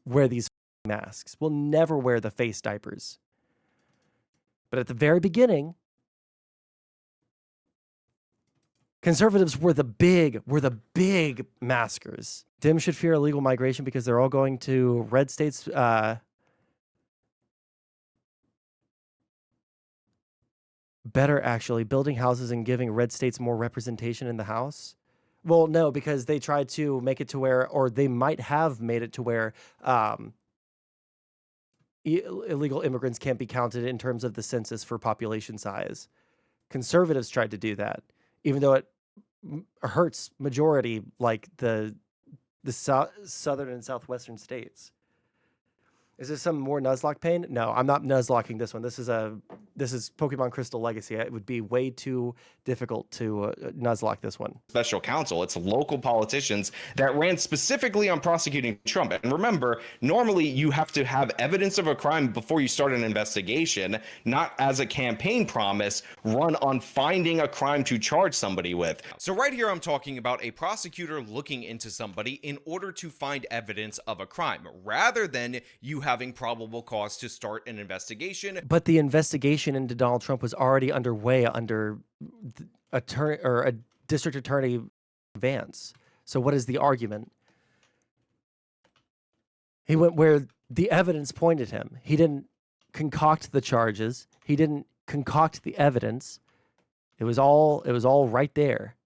A: wear these masks. We'll never wear the face diapers. But at the very beginning, conservatives were the big maskers. Dems should fear illegal migration because they're all going to red states. Better, actually, building houses and giving red states more representation in the House. Well, no, because they tried to make it to where, or they might have made it to where illegal immigrants can't be counted in terms of the census for population size. Conservatives tried to do that, even though it hurts majority like the southern and southwestern states. Is this some more Nuzlocke pain? No, I'm not Nuzlocking this one. This is Pokemon Crystal Legacy. It would be way too difficult to Nuzlocke this one.
G: Special counsel, it's local politicians that ran specifically on prosecuting Trump. And remember, normally you have to have evidence of a crime before you start an investigation, not as a campaign promise run on finding a crime to charge somebody with.
C: So right here, I'm talking about a prosecutor looking into somebody in order to find evidence of a crime, rather than you having probable cause to start an investigation.
A: But the investigation into Donald Trump was already underway under a district attorney Vance. So what is the argument? He went where the evidence pointed him. He didn't concoct the charges. He didn't concoct the evidence. It was all right there.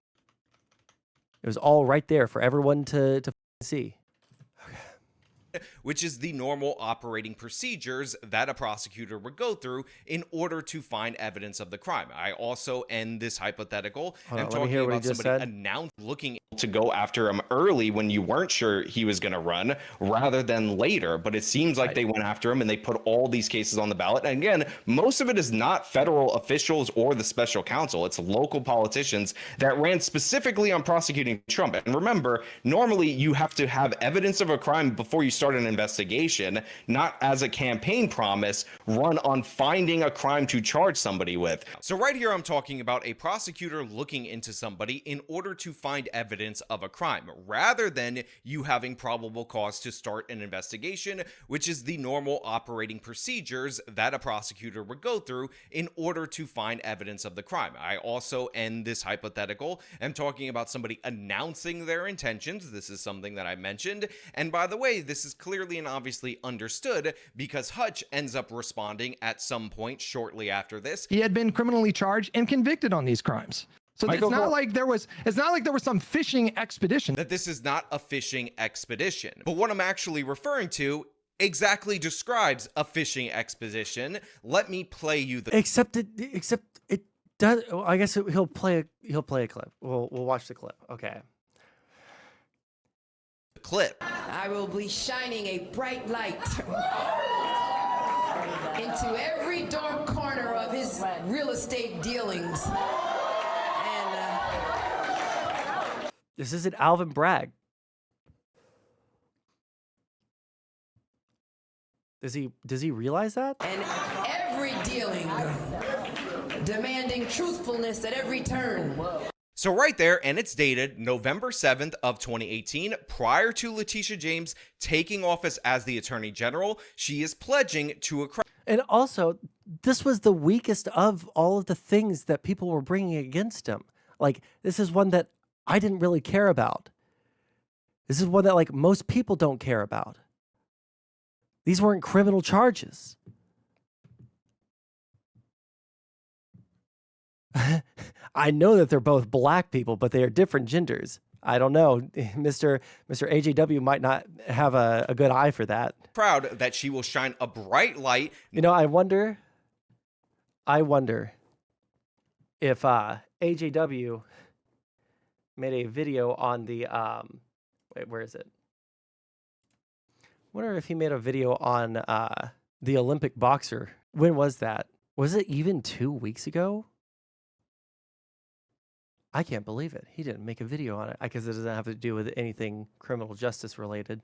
A: It was all right there for everyone to see.
C: Which is the normal operating procedures that a prosecutor would go through in order to find evidence of the crime. I also end this hypothetical and talking about somebody looking
G: to go after him early when you weren't sure he was going to run rather than later. But it seems like they went after him and they put all these cases on the ballot. And again, most of it is not federal officials or the special counsel. It's local politicians that ran specifically on prosecuting Trump. And remember, normally you have to have evidence of a crime before you start an investigation, not as a campaign promise run on finding a crime to charge somebody with.
C: So right here, I'm talking about a prosecutor looking into somebody in order to find evidence of a crime, rather than you having probable cause to start an investigation, which is the normal operating procedures that a prosecutor would go through in order to find evidence of the crime. I also end this hypothetical and talking about somebody announcing their intentions. This is something that I mentioned. And by the way, this is clearly and obviously understood because Hutch ends up responding at some point shortly after this.
I: He had been criminally charged and convicted on these crimes. So it's not like there was some fishing expedition.
C: That this is not a fishing expedition. But what I'm actually referring to exactly describes a fishing expedition. Let me play you the
A: Except it does. I guess he'll play a clip. We'll watch the clip. Okay.
C: Clip.
N: I will be shining a bright light into every dark corner of his real estate dealings.
A: This isn't Alvin Bragg. Does he realize that?
N: And every dealing demanding truthfulness at every turn.
C: So right there, and it's dated November 7th of 2018, prior to Letitia James taking office as the Attorney General, she is pledging to a crime.
A: And also, this was the weakest of all of the things that people were bringing against him. Like, this is one that I didn't really care about. This is one that, like, most people don't care about. These weren't criminal charges. I know that they're both black people, but they are different genders. I don't know. Mr. AJW might not have a good eye for that.
C: Proud that she will shine a bright light.
A: You know, I wonder if AJW made a video on the wait, where is it? Wonder if he made a video on the Olympic boxer. When was that? Was it even 2 weeks ago? I can't believe it. He didn't make a video on it because it doesn't have to do with anything criminal justice related.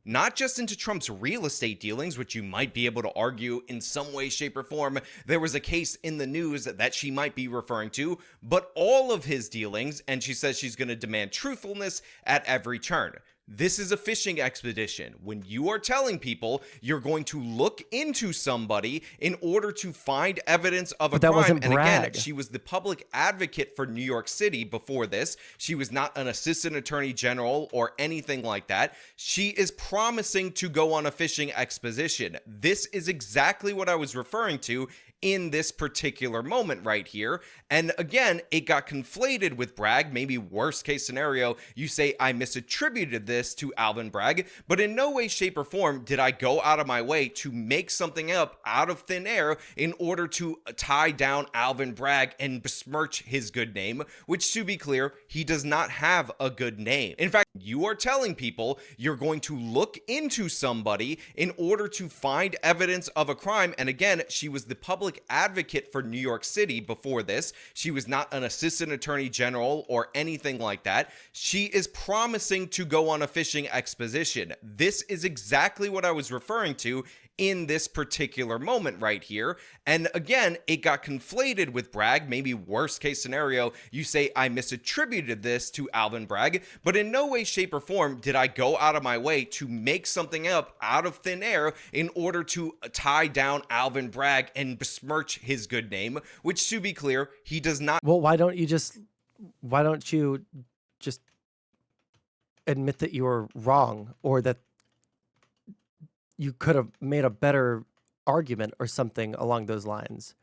C: Not just into Trump's real estate dealings, which you might be able to argue in some way, shape, or form there was a case in the news that she might be referring to, but all of his dealings, and she says she's going to demand truthfulness at every turn. This is a fishing expedition. When you are telling people you're going to look into somebody in order to find evidence of a crime.
A: Wasn't
C: and
A: Bragg.
C: again, she was the public advocate for New York City before this. She was not an assistant attorney general or anything like that. She is promising to go on a fishing expedition. This is exactly what I was referring to in this particular moment right here. And again, it got conflated with Bragg. Maybe worst case scenario, you say I misattributed this to Alvin Bragg, but in no way, shape, or form did I go out of my way to make something up out of thin air in order to tie down Alvin Bragg and besmirch his good name, which, to be clear, he does not have a good name. In fact, you are telling people you're going to look into somebody in order to find evidence of a crime. And again, she was the public advocate for New York City before this. She was not an assistant attorney general or anything like that. She is promising to go on a fishing expedition. This is exactly what I was referring to in this particular moment right here. And again, it got conflated with Bragg. Maybe worst case scenario, you say I misattributed this to Alvin Bragg, but in no way, shape, or form did I go out of my way to make something up out of thin air in order to tie down Alvin Bragg and besmirch his good name, which, to be clear, he does not.
A: Well, why don't you just admit that you were wrong, or that you could have made a better argument or something along those lines?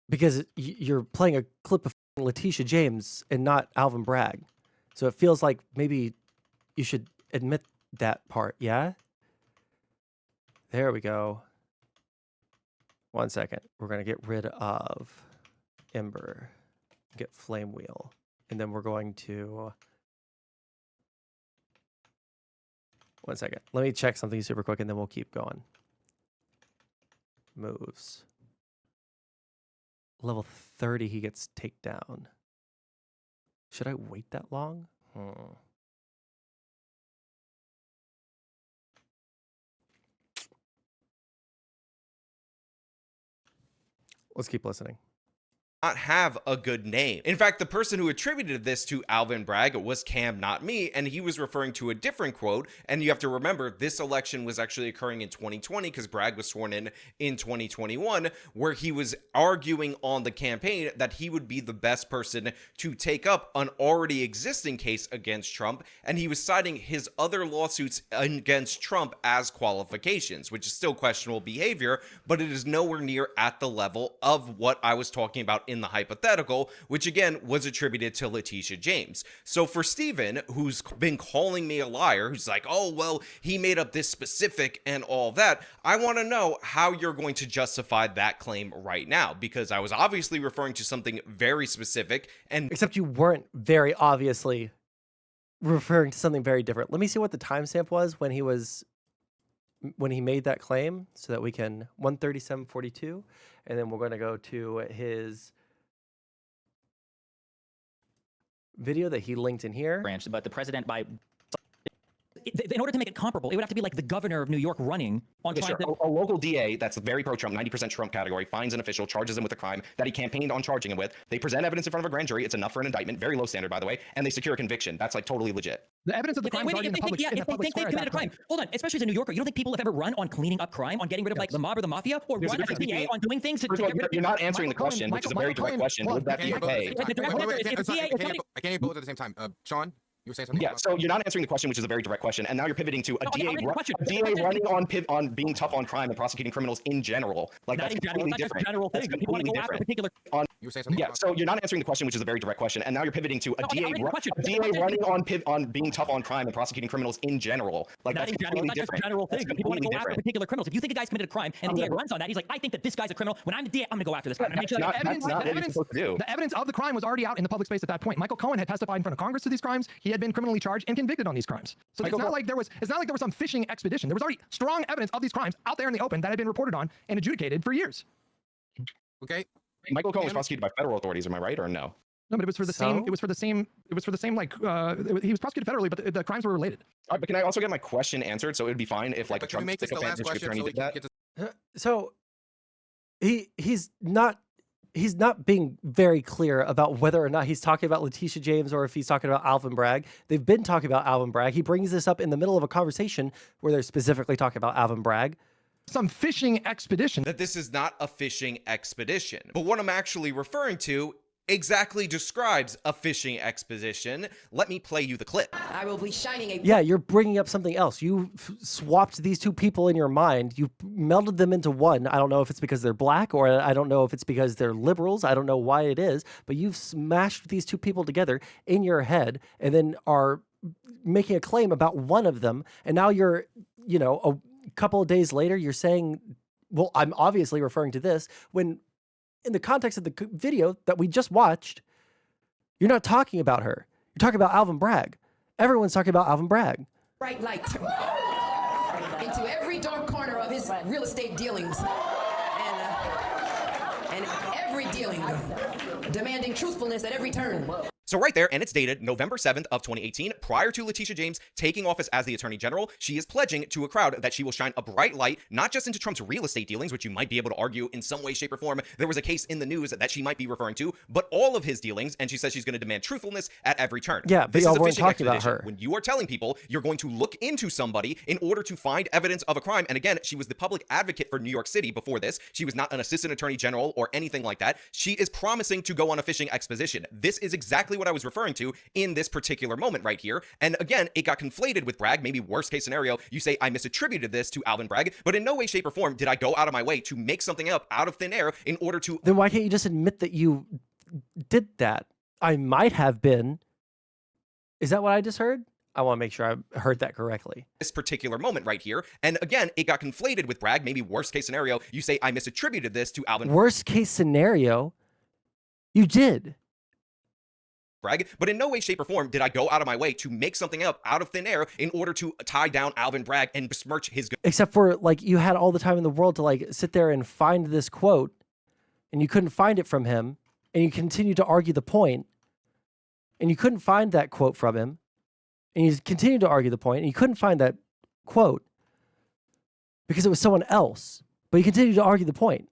A: because you're playing a clip of Letitia James and not Alvin Bragg. So it feels like maybe you should admit that part, yeah? There we go. 1 second. We're going to get rid of Ember, get Flame Wheel, and then we're going to... 1 second. Let me check something super quick, and then we'll keep going. Moves. Level 30, he gets takedown. Should I wait that long? Let's keep listening.
C: Not have a good name. In fact, the person who attributed this to Alvin Bragg was Cam, not me, and he was referring to a different quote. And you have to remember, this election was actually occurring in 2020 because Bragg was sworn in 2021, where he was arguing on the campaign that he would be the best person to take up an already existing case against Trump, and he was citing his other lawsuits against Trump as qualifications, which is still questionable behavior, but it is nowhere near at the level of what I was talking about in the hypothetical, which again was attributed to Letitia James. So for Steven, who's been calling me a liar, who's like, oh, well, he made up this specific and all that, I want to know how you're going to justify that claim right now, because I was obviously referring to something very specific, and
A: except you weren't very obviously referring to something very different. Let me see what the timestamp was when he made that claim, so that we can 137:42, and then we're going to go to his video that he linked in here.
E: Branch, but the president in order to make it comparable, it would have to be like the governor of New York running on
G: Okay, sure. A local DA that's very pro-Trump, 90% Trump category, finds an official, charges him with a crime that he campaigned on charging him with. They present evidence in front of a grand jury. It's enough for an indictment. Very low standard, by the way. And they secure a conviction. That's like totally legit.
I: The evidence of the crime is already in the public square.
E: If they think they've committed a crime, hold on. Especially as a New Yorker, you don't think people have ever run on cleaning up crime, on getting rid of like the mob or the mafia, or run as a DA on doing things to get rid of
G: You're not answering the question, which is a very direct question. Would that be okay?
M: I can't hear both at the same time. Sean? You were saying something?
G: Yeah, so you're not answering the question, which is a very direct question, and now you're pivoting to a DA running on being tough on crime and prosecuting criminals in general. Like that's completely different.
E: General thing. People want to go after particular.
M: You were saying something?
G: Yeah, so you're not answering the question, which is a very direct question, and now you're pivoting to a DA running on being tough on crime and prosecuting criminals in general. Like that's completely different.
E: General thing. People want to go after particular criminals. If you think a guy's committed a crime and the DA runs on that, he's like, I think that this guy's a criminal. When I'm the DA, I'm gonna go after this guy.
I: The evidence of the crime was already out in the public space at that point. Michael Cohen had testified in front of Congress to these crimes. He had been criminally charged and convicted on these crimes. So it's not like there was some fishing expedition. There was already strong evidence of these crimes out there in the open that had been reported on and adjudicated for years.
M: Okay.
G: Michael Cohen was prosecuted by federal authorities, am I right or no?
I: No, but it was for the same. It was for the same. Like he was prosecuted federally, but the crimes were related.
G: All right, but can I also get my question answered? So it would be fine if like a Trump attorney did that.
A: So he's not being very clear about whether or not he's talking about Letitia James or if he's talking about Alvin Bragg. They've been talking about Alvin Bragg. He brings this up in the middle of a conversation where they're specifically talking about Alvin Bragg.
I: Some fishing expedition.
C: That this is not a fishing expedition. But what I'm actually referring to exactly describes a fishing expedition. Let me play you the clip.
N: I will be shining a...
A: Yeah, you're bringing up something else. You swapped these two people in your mind. You melded them into one. I don't know if it's because they're black, or I don't know if it's because they're liberals. I don't know why it is, but you've smashed these two people together in your head and then are making a claim about one of them. And now you're, a couple of days later, you're saying, well, I'm obviously referring to this, when in the context of the video that we just watched, you're not talking about her. You're talking about Alvin Bragg. Everyone's talking about Alvin Bragg.
N: Bright light into every dark corner of his real estate dealings. And every dealing, demanding truthfulness at every turn.
C: So right there, and it's dated November 7th of 2018, prior to Letitia James taking office as the Attorney General, she is pledging to a crowd that she will shine a bright light, not just into Trump's real estate dealings, which you might be able to argue in some way, shape, or form. There was a case in the news that she might be referring to, but all of his dealings, and she says she's going to demand truthfulness at every turn.
A: Yeah, but
C: this
A: y'all
C: is a
A: weren't
C: fishing
A: talking about
C: expedition.
A: her.
C: When you are telling people you're going to look into somebody in order to find evidence of a crime, and again, she was the public advocate for New York City before this. She was not an assistant attorney general or anything like that. She is promising to go on a fishing expedition. This is exactly exactly what I was referring to in this particular moment right here. And again, it got conflated with Bragg. Maybe worst case scenario, you say I misattributed this to Alvin Bragg, but in no way, shape, or form did I go out of my way to make something up out of thin air in order to...
A: Then why can't you just admit that you did that? I might have been. Is that what I just heard? I want to make sure I heard that correctly.
C: This particular moment right here. And again, it got conflated with Bragg. Maybe worst case scenario, you say I misattributed this to Alvin.
A: Worst case scenario, you did.
C: Bragg, but in no way, shape, or form did I go out of my way to make something up out of thin air in order to tie down Alvin Bragg and besmirch his good.
A: Except for, like, you had all the time in the world to, like, sit there and find this quote, and you couldn't find it from him, and you continued to argue the point, and you couldn't find that quote from him, and you continued to argue the point, and you couldn't find that quote because it was someone else, but you continued to argue the point.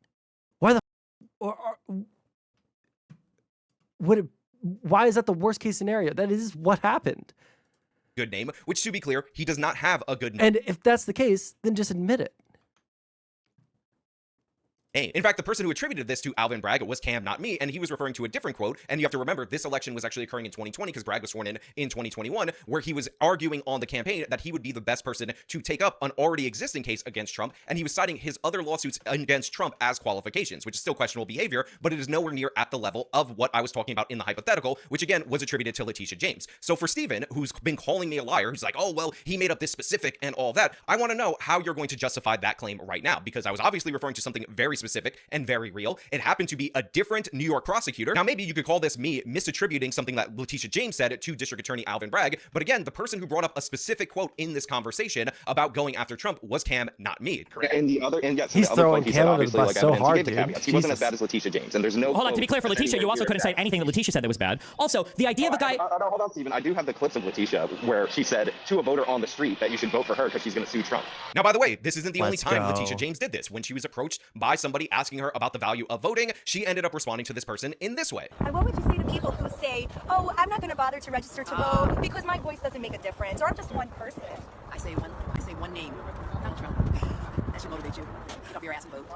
A: Why the why is that the worst case scenario? That is what happened.
C: Good name, which, to be clear, he does not have a good name.
A: And if that's the case, then just admit it.
C: In fact, the person who attributed this to Alvin Bragg was Cam, not me, and he was referring to a different quote. And you have to remember, this election was actually occurring in 2020 because Bragg was sworn in 2021, where he was arguing on the campaign that he would be the best person to take up an already existing case against Trump, and he was citing his other lawsuits against Trump as qualifications, which is still questionable behavior, but it is nowhere near at the level of what I was talking about in the hypothetical, which again was attributed to Letitia James. So for Steven, who's been calling me a liar, who's like, oh, well, he made up this specific and all that, I want to know how you're going to justify that claim right now, because I was obviously referring to something very specific and very real. It happened to be a different New York prosecutor. Now, maybe you could call this me misattributing something that Letitia James said to District Attorney Alvin Bragg, but again, the person who brought up a specific quote in this conversation about going after Trump was Cam, not me.
O: Correct. And the other, and yes,
A: he's
O: the other
A: throwing
O: point, he
A: Cam
O: said,
A: under the
O: obviously,
A: bus
O: like,
A: so
O: evidence.
A: hard,
O: He gave the
A: dude.
O: caveats. He wasn't as bad as Letitia James, and there's no.
E: Hold on, to be clear, for Letitia, you also couldn't say anything that Letitia said that was bad. Also, the idea of a guy.
O: No, hold on, Steven. I do have the clips of Letitia where she said to a voter on the street that you should vote for her because she's going to sue Trump.
C: Now, by the way, this isn't the only
A: Let's
C: time
A: go.
C: Letitia James did this. When she was approached by somebody asking her about the value of voting, she ended up responding to this person in this way.
P: And what would you say to people who say, oh, I'm not going to bother to register to vote because my voice doesn't make a difference, or I'm just one person?
N: I say one name. Donald Trump. That should motivate you. Get off your ass and vote.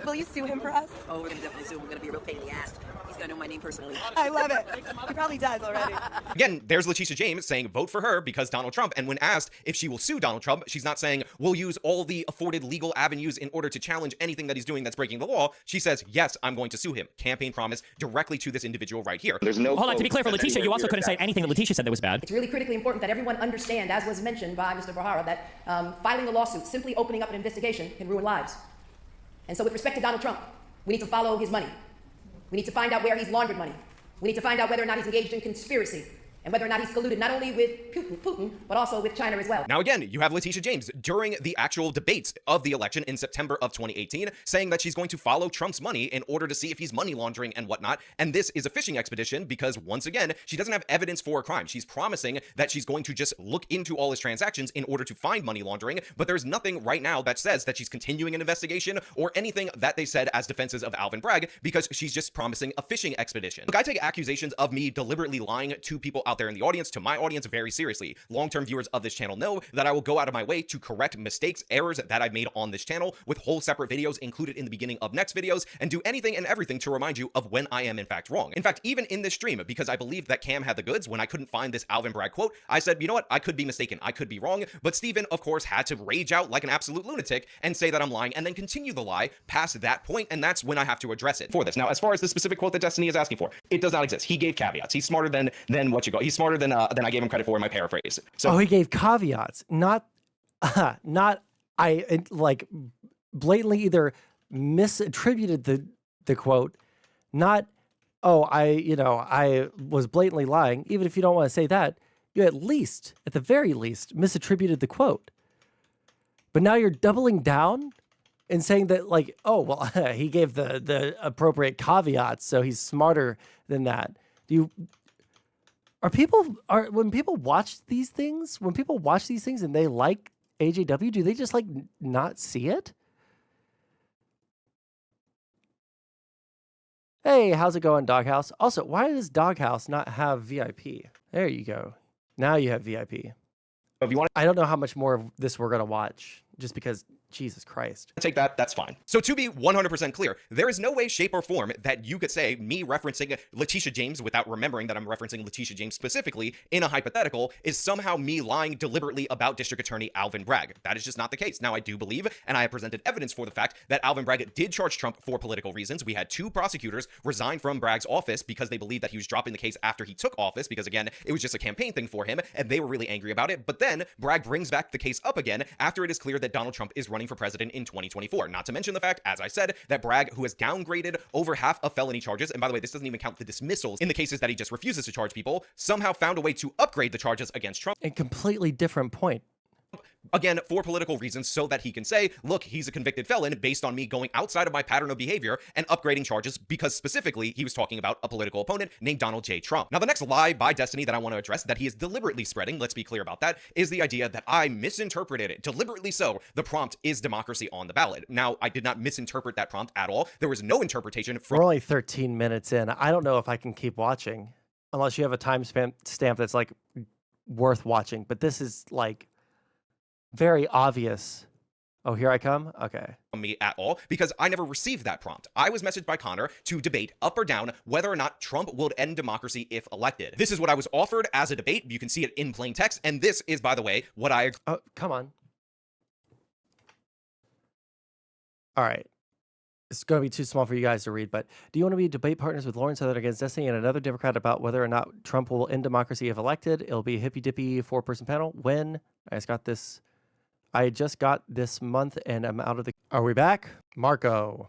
P: Will you sue him for us?
N: Oh, we're going to definitely sue him. We're going to be a real pain in the ass. He's going to know my name personally.
P: I love it. He probably does already.
C: Again, there's Letitia James saying vote for her because Donald Trump. And when asked if she will sue Donald Trump, she's not saying we'll use all the afforded legal avenues in order to challenge anything that he's doing that's breaking the law. She says, yes, I'm going to sue him. Campaign promise directly to this individual right here.
O: There's no.
E: Hold on, to be clear, for Letitia, you also couldn't say anything that Letitia said that was bad.
N: It's really critically important that everyone understand, as was mentioned by Mr. Bahara, that filing a lawsuit, simply opening up an investigation, can ruin lives. And so with respect to Donald Trump, we need to follow his money. We need to find out where he's laundered money. We need to find out whether or not he's engaged in conspiracy, and whether or not he's colluded not only with Putin, but also with China as well.
C: Now, again, you have Letitia James during the actual debates of the election in September of 2018 saying that she's going to follow Trump's money in order to see if he's money laundering and whatnot. And this is a fishing expedition because, once again, she doesn't have evidence for a crime. She's promising that she's going to just look into all his transactions in order to find money laundering, but there's nothing right now that says that she's continuing an investigation or anything that they said as defenses of Alvin Bragg, because she's just promising a fishing expedition. Look, I take accusations of me deliberately lying to people out there in the audience, to my audience, very seriously. Long-term viewers of this channel know that I will go out of my way to correct mistakes, errors that I've made on this channel with whole separate videos included in the beginning of next videos, and do anything and everything to remind you of when I am in fact wrong. In fact, even in this stream, because I believed that Cam had the goods when I couldn't find this Alvin Bragg quote, I said, you know what, I could be mistaken, I could be wrong, but Steven, of course, had to rage out like an absolute lunatic and say that I'm lying and then continue the lie past that point, and that's when I have to address it.
G: For this. Now, as far as the specific quote that Destiny is asking for, it does not exist. He gave caveats. He's smarter than what you go. He's smarter than I gave him credit for in my paraphrase. So
A: he gave caveats, not I like blatantly either misattributed the quote, not I was blatantly lying. Even if you don't want to say that, you at the very least misattributed the quote. But now you're doubling down and saying that, like, oh well, he gave the appropriate caveats, so he's smarter than that. When people watch these things and they like AJW, do they just like not see it? Hey, how's it going, DogHouse? Also, why does DogHouse not have VIP? There you go. Now you have VIP.
G: if you want,
A: I don't know how much more of this we're gonna watch, just because Jesus Christ.
G: Take that, that's fine.
C: So to be 100% clear, there is no way, shape, or form that you could say me referencing Letitia James without remembering that I'm referencing Letitia James specifically in a hypothetical is somehow me lying deliberately about District Attorney Alvin Bragg. That is just not the case. Now, I do believe, and I have presented evidence for the fact that Alvin Bragg did charge Trump for political reasons. We had 2 prosecutors resign from Bragg's office because they believed that he was dropping the case after he took office, because again, it was just a campaign thing for him, and they were really angry about it. But then Bragg brings back the case up again after it is clear that Donald Trump is running for president in 2024. Not to mention the fact, as I said, that Bragg, who has downgraded over half of felony charges, and by the way, this doesn't even count the dismissals in the cases that he just refuses to charge people, somehow found a way to upgrade the charges against Trump.
A: A completely different point.
C: Again, for political reasons, so that he can say, look, he's a convicted felon based on me going outside of my pattern of behavior and upgrading charges, because specifically he was talking about a political opponent named Donald J. Trump. Now, the next lie by Destiny that I want to address that he is deliberately spreading, let's be clear about that, is the idea that I misinterpreted it, deliberately so. The prompt is democracy on the ballot. Now, I did not misinterpret that prompt at all. There was no interpretation from—
A: We're only 13 minutes in. I don't know if I can keep watching unless you have a time stamp that's like worth watching, but this is like very obvious. Oh, here I come? Okay.
C: Me at all, because I never received that prompt. I was messaged by Connor to debate up or down whether or not Trump would end democracy if elected. This is what I was offered as a debate. You can see it in plain text. And this is, by the way, what I—
A: Oh, come on. All right. It's going to be too small for you guys to read, but do you want to be debate partners with Lauren Southern against Destiny and another Democrat about whether or not Trump will end democracy if elected? It'll be a hippy-dippy 4-person panel. When? I just got this month and I'm out of the... Are we back? Marco.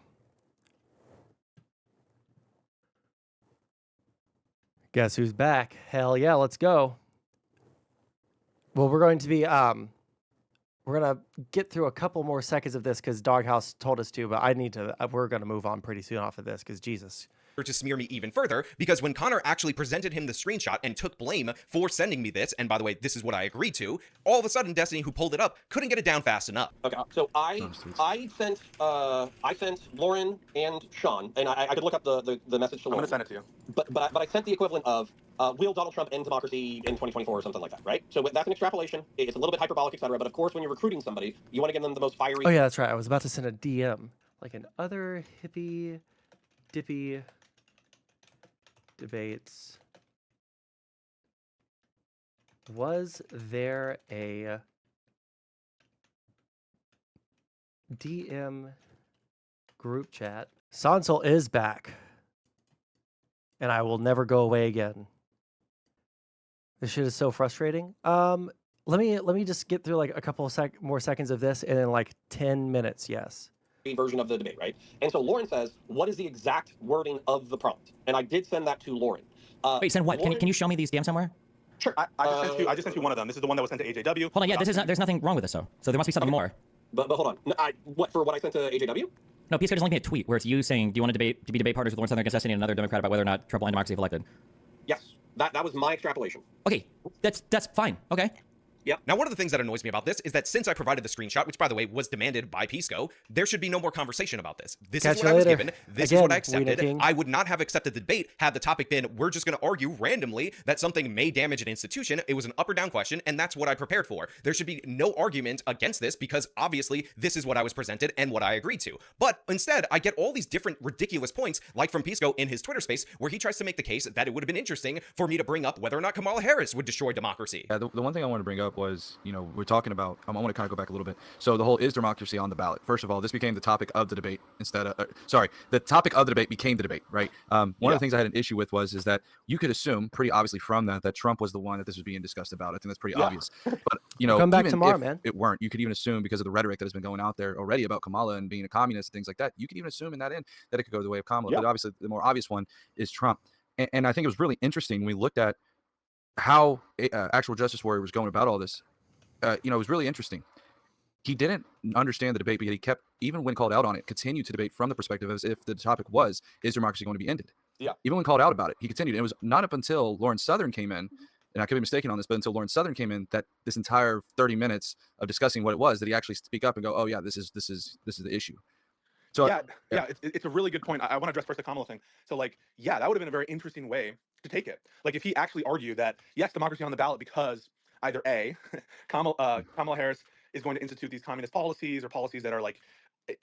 A: Guess who's back? Hell yeah, let's go. Well, we're going to be... We're going to get through a couple more seconds of this because DogHouse told us to, but we're going to move on pretty soon off of this because Jesus.
C: To smear me even further, because when Connor actually presented him the screenshot and took blame for sending me this, and by the way, this is what I agreed to, all of a sudden Destiny, who pulled it up, couldn't get it down fast enough.
F: Okay, so I sent Lauren and Sean, and I could look up the message to Lauren.
M: I'm gonna send it to you.
F: But I sent the equivalent of will Donald Trump end democracy in 2024 or something like that, right? So that's an extrapolation. It's a little bit hyperbolic, etc. But of course, when you're recruiting somebody, you want to give them the most fiery.
A: Oh yeah, that's right. I was about to send a DM, like an other hippy dippy debates. Was there a DM group chat? Sondsol is back, and I will never go away again. This shit is so frustrating. Let me just get through like a couple of more seconds of this, and in like 10 minutes, yes.
F: Version of the debate, right? And so Lauren says, what is the exact wording of the prompt? And I did send that to Lauren.
E: Wait, send what?
F: Lauren,
E: can you show me these DMs somewhere?
F: Sure.
M: I just sent you one of them. This is the one that was sent to AJW.
E: Hold on, yeah, there's nothing wrong with this though. So there must be something more.
F: But hold on. What I sent to AJW?
E: No, Pisco just linked me a tweet where it's you saying, do you want to be debate partners with Lauren Southern against Destiny and another Democrat about whether or not Trump will end democracy if elected?
F: Yes. That was my extrapolation.
E: Okay, that's fine. Okay.
C: Yep. Now, one of the things that annoys me about this is that since I provided the screenshot, which, by the way, was demanded by Pisco, there should be no more conversation about this. This is what I was given. This is what I accepted. I would not have accepted the debate had the topic been, we're just going to argue randomly that something may damage an institution. It was an up or down question, and that's what I prepared for. There should be no argument against this because, obviously, this is what I was presented and what I agreed to. But instead, I get all these different ridiculous points, like from Pisco in his Twitter space, where he tries to make the case that it would have been interesting for me to bring up whether or not Kamala Harris would destroy democracy.
Q: Yeah, the one thing I want to bring up was, we're talking about, I want to kind of go back a little bit. So the whole is democracy on the ballot. First of all, this became the topic of the debate instead of, the topic of the debate became the debate, right? One of the things I had an issue with is that you could assume pretty obviously from that Trump was the one that this was being discussed about. I think that's pretty obvious. But,
A: come back
Q: even
A: tomorrow,
Q: if
A: man.
Q: it weren't, you could even assume because of the rhetoric that has been going out there already about Kamala and being a communist and things like that, you could even assume in that end that it could go the way of Kamala. But obviously the more obvious one is Trump. And I think it was really interesting when we looked at how actual Justice Warrior was going about all this. It was really interesting. He didn't understand the debate, but he kept, even when called out on it, continued to debate from the perspective as if the topic was, is democracy going to be ended?
F: Yeah.
Q: Even when called out about it, he continued. And it was not up until Lauren Southern came in, and I could be mistaken on this, but until Lauren Southern came in, that this entire 30 minutes of discussing what it was, that he actually speak up and go, oh yeah, this is the issue. So
M: yeah, it's a really good point. I want to address first the Kamala thing. So that would have been a very interesting way to take it. Like if he actually argued that yes, democracy on the ballot because either A, Kamala Harris is going to institute these communist policies or policies that are like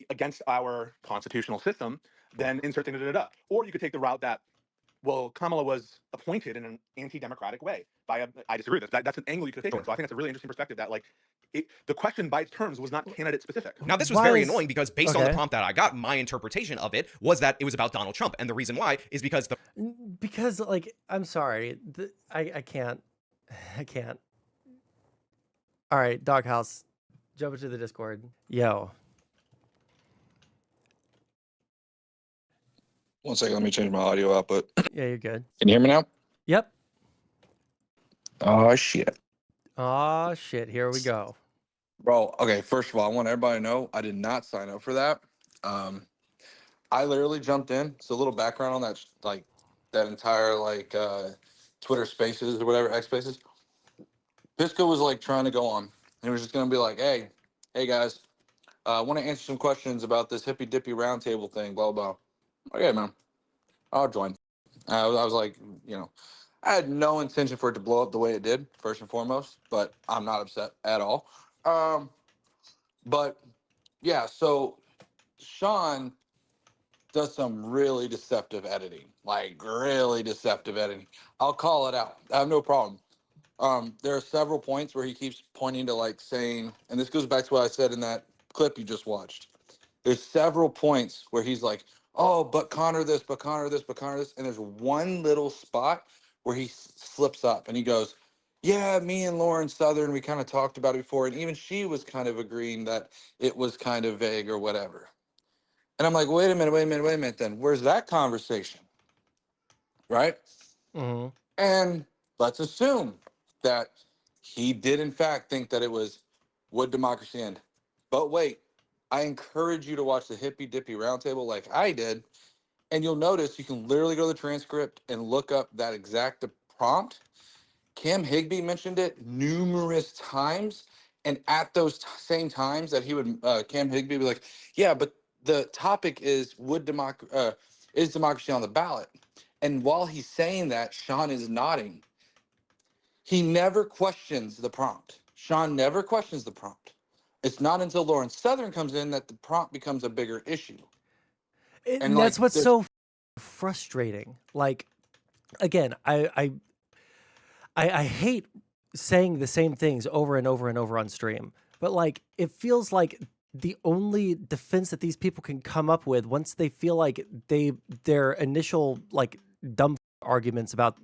M: against our constitutional system, then insert da. Or you could take the route that, well, Kamala was appointed in an anti-democratic way by a. I disagree with this. That's an angle you could take. So I think that's a really interesting perspective. That like, the question by its terms was not candidate specific.
C: Now, this was very annoying because based on the prompt that I got, my interpretation of it was that it was about Donald Trump, and the reason why is because
A: like, I'm sorry, I can't. All right, Doghouse, jump into the Discord. Yo.
B: One second, let me change my audio output.
A: Yeah, you're good.
B: Can you hear me now?
A: Yep.
B: Oh shit.
A: Oh shit, here we go.
B: Bro, okay, first of all, I want everybody to know I did not sign up for that. I literally jumped in. It's a little background on that, like that entire like Twitter Spaces or whatever, X Spaces. Pisco was like trying to go on. And he was just gonna be like, hey guys, I want to answer some questions about this hippy dippy roundtable thing, blah blah. Okay, man, I'll join. I was like, you know, I had no intention for it to blow up the way it did, first and foremost, but I'm not upset at all. But yeah, so Sean does some really deceptive editing, like really deceptive editing. I'll call it out. I have no problem. There are several points where he keeps pointing to like saying, and this goes back to what I said in that clip you just watched. There's several points where he's like, oh, but Connor this, but Connor this, but Connor this. And there's one little spot where he slips up and he goes, yeah, me and Lauren Southern, we kind of talked about it before. And even she was kind of agreeing that it was kind of vague or whatever. And I'm like, wait a minute, then. Where's that conversation? Right?
A: Mm-hmm.
B: And let's assume that he did, in fact, think that it was would democracy end. But wait, I encourage you to watch the Hippy Dippy Roundtable like I did. And you'll notice you can literally go to the transcript and look up that exact prompt. Cam Higbee mentioned it numerous times. And at those same times that he would, Cam Higbee be like, yeah, but the topic is is democracy on the ballot? And while he's saying that, Sean is nodding. He never questions the prompt. Sean never questions the prompt. It's not until Lauren Southern comes in that the prompt becomes a bigger issue.
A: And that's what's so frustrating. Like, again, I hate saying the same things over and over and over on stream, but like, it feels like the only defense that these people can come up with once they feel like their initial like dumb arguments about